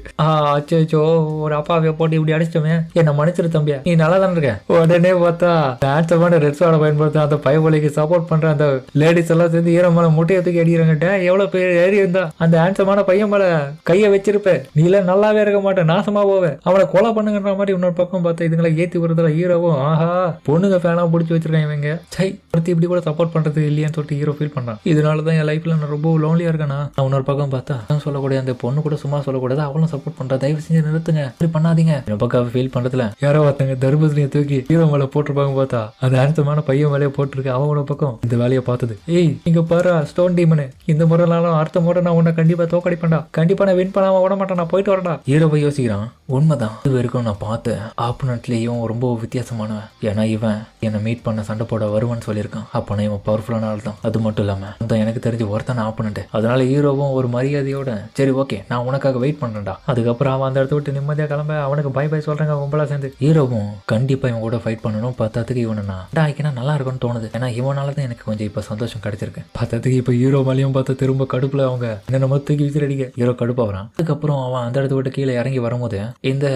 Speaker 1: அச்சோ ஒரு அப்பாவைய போட்டு இப்படி அடிச்சிட்டோமே, என்ன மன்னிச்சிரு தம்பியா, நீ நல்லா தானே இருக்க. உடனே பார்த்தா ஹேண்ட்ஸமான ரெட் ஸ்வாட பயன்படுத்த அந்த பயவலிக்கு சப்போர்ட் பண்ற அந்த லேடிஸ் எல்லாம் சேர்ந்து ஈரம் மேல முட்டையை தூக்கி அடிக்கிறாங்க. எவ்வளவு பேர் ஏறி இருந்தா அந்த ஹேண்ட்ஸமான பையன் மேல கைய வச்சிருப்ப, நீ எல்லாம் நல்லாவே இருக்க மாட்டேன், நாசமா போவ, அவனை கொலை பண்ணுங்கன்ற மாதிரி இன்னொரு பக்கம் பார்த்தா இதுங்களை ஏத்தி வருதுல ஹீரோவும் ஆஹா பொண்ணுங்க ஃபேனா பிடிச்சி வச்சிருக்காங்க இவங்க. சை ஒருத்தி இப்படி கூட சப்போர்ட் பண்றது இல்லையான்னு சொல்லிட்டு ஹீரோ ஃபீல் பண்றான். இதனாலதான் என் லைஃப்ல நான் ரொம்ப லோன்லியா இருக்கேனா. இன்னொரு பக்கம் பார்த்தா சொல்லக்கூடிய அந்த பொண்ணு கூட சும்மா சொல்லக்கூடாது, அவளும் சப்போர்ட் பண்றா. தயவு செஞ்சு நிறுத்துங்க, அப்படி பண்ணாதீங்க. இந்த பக்கம் ஃபீல் பண்றதுல யாரோ ஒருத்தங்க தர்பூசணியை தூக்கி ஹீரோ மேல போட்டிருப்பாங்க. பார்த்தா அந்த ஹேண்ட்ஸமான பையன் வேலையை போட்டிருக்கு. அவனோட பக்கம் இந்த வேலையை பார்த்தது ஏய் இங்க பாரு ஸ்டோன் டீமனு, இந்த முறைனாலும் அடுத்த முறை நான் உன்னை கண்டிப்பா தோக்கடிப்பேன்டா, கண்டிப்பா நான் வின் பண்ணாம விட மாட்டேன், நான் போயிட்டு வரடா. ஹீரோ போய் யோசிக்கிறான். உண்மைதான், இது வரைக்கும் நான் பார்த்த ஆப்போனன்ட்லயும் ரொம்ப வித்தியாசமானவன். ஏன்னா இவன் என்னை மீட் பண்ண சண்டை போட வருவான்னு சொல்லியிருக்கான். அப்பனா இவன் பவர்ஃபுல்லான ஆள் தான். அது மட்டும் இல்லாம எனக்கு தெரிஞ்சு ஒருத்தான ஆப்போனன்ட். அதனால ஹீரோவும் ஒரு மரியாதையோட சரி ஓகே நான் உனக்காக வெயிட் பண்றேன்டா. அதுக்கப்புறம் அவன் அந்த இடத்த விட்டு நிம்மதியா கிளம்ப அவனுக்கு பை பை சொல்றாங்க கும்பலா சேர்ந்து. ஹீரோவும் கண்டிப்பா இவன் கூட ஃபைட் பண்ணணும். பார்த்ததுக்கு இவனை நான் ஆக்கினா நல்லா இருக்கும்னு தோணுது. ஏன்னா இவனால தான் எனக்கு கொஞ்சம் இப்ப சந்தோஷம் கிடைச்சிருக்கு. பார்த்ததுக்கு இப்ப ஹீரோ மேலேயும் பார்த்தா திரும்ப கடுப்புல அவங்க என்ன தூக்கி விசிறடிக்க ஹீரோ கடுப்பா வரான். அதுக்கப்புறம் அவன் அந்த இடத்த விட்டு கீழே இறங்கி வரும்போது இந்த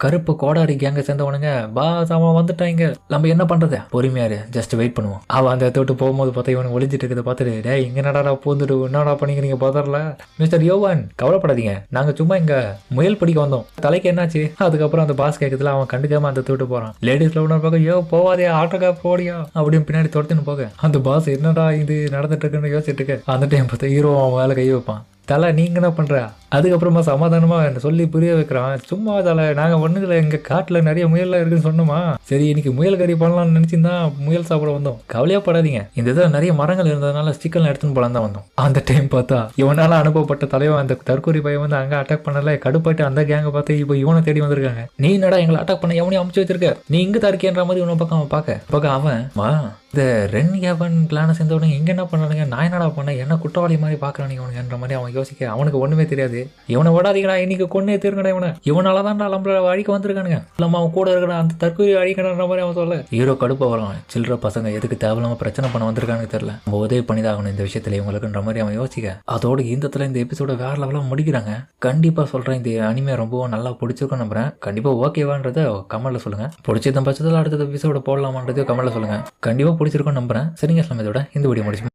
Speaker 1: கருப்பு கோடாரி கேங்க சேர்ந்தவனுங்க பாஸ் அவன் வந்துட்டாங்க, நம்ம என்ன பண்றது, பொறுமையாரு ஜஸ்ட் வெயிட் பண்ணுவோம். அவன் அந்த இடத்த விட்டு போகும்போது பார்த்தா இவனுக்கு ஒளிஞ்சிட்டு இருக்கிறத பார்த்துட்டு, டேய் இங்க நடடா பூந்துட்டு என்னடா பண்ணீங்க நீங்க பதறல, மிஸ்டர் யோவான் கவலைப்படாதீங்க, நாங்க சும்மா இங்க முயல் பிடிக்க வந்தோம், தலைக்கு என்னாச்சு. அதுக்கப்புறம் அந்த பாஸ் கேட்கறதுல அவன் கண்டுக்காம அந்த விட்டு போறான். லேடிஸ்ல ஒன்று பார்க்க, யோ போவாதே ஆட்டோக்கா போடியா அப்படின்னு பின்னாடி துரத்துன்னு போக அந்த பாஸ் என்னடா இது நடந்துட்டு இருக்குன்னு யோசிச்சுட்டு இருக்கு. அந்த டைம் பார்த்தா ஹீரோ அவன் மேல கை வைப்பான். தலை நீங்க என்ன பண்ற, அதுக்கப்புறமா சமாதானமா சொல்லி புரிய வைக்கிறான். சும்மா தலை நாங்க ஒண்ணுல எங்க காட்டுல நிறைய முயல்லாம் இருக்குன்னு சொன்னோமா, சரி இன்னைக்கு முயல் கறி பண்ணலாம்னு நினைச்சிருந்தா முயல் சாப்பிட வந்தோம், கவலையா படாதீங்க, இந்த இதுல நிறைய மரங்கள் இருந்ததுனால சிக்கன் எடுத்துன்னு போலாம் தான் வந்தோம். அந்த டைம் பார்த்தா இவனால அனுபவப்பட்ட தலைவன் அந்த தற்கொலை பையன் வந்து அங்க அட்டாக் பண்ணல, கடுப்பாட்டு அந்த கேங்க பார்த்து இப்போ இவனை தேடி வந்திருக்காங்க. நீ என்னடா எங்களை அட்டாக் பண்ண எவனையும் அமுச்சு வச்சிருக்க, நீ இங்க தற்கேன்ற மாதிரி இவனை பக்கம் அவன் பார்க்க அவன் இந்த ரென் கேவன் கிளானை சேர்ந்தவனுங்க இங்க என்ன பண்ணானுங்க, நான் என்னடா பண்ண என்ன குற்றவாளி மாதிரி பாக்குறானுங்க அவனுங்கன்ற மாதிரி அவன் யோசிக்க. அவனுக்கு ஒண்ணுமே தெரியாது. இவனை விடாதீங்கடா, இன்னைக்கு கொன்னே தீர்ங்கடா, இவனாலதான் நம்மள அழிக்க வந்திருக்கானுங்க, நம்ம அவன் கூட இருக்கிற அந்த தற்கொலை அழிக்கணுன்ற மாதிரி அவன் சொல்ல. ஹீரோ கடுப்பா வரான். சில்லற பசங்க எதுக்கு தேவையில்லாம பிரச்சனை பண்ண வந்திருக்கானுங்க தெரியல, நம்ம உதவி பண்ணிதாகணும் இந்த விஷயத்துல இவங்களுக்குன்ற மாதிரி அவன் யோசிக்க. அதோட இந்த எபிசோட வேற லெவலா முடிக்கிறாங்க. கண்டிப்பா சொல்றேன், இந்த அனிமே ரொம்பவும் நல்லா பிடிச்சிருக்கும் நம்புறேன். கண்டிப்பா ஓகேவான்றத கமெண்ட்ல சொல்லுங்க. பிடிச்ச பட்சத்தில் அடுத்த எபிசோட போடலாமான்றதையும் கமெண்ட்ல சொல்லுங்க. கண்டிப்பா பிடிச்சிருக்கும் நம்புறேன். சரிங்க, இதோட இந்த வீடியோ முடிச்சு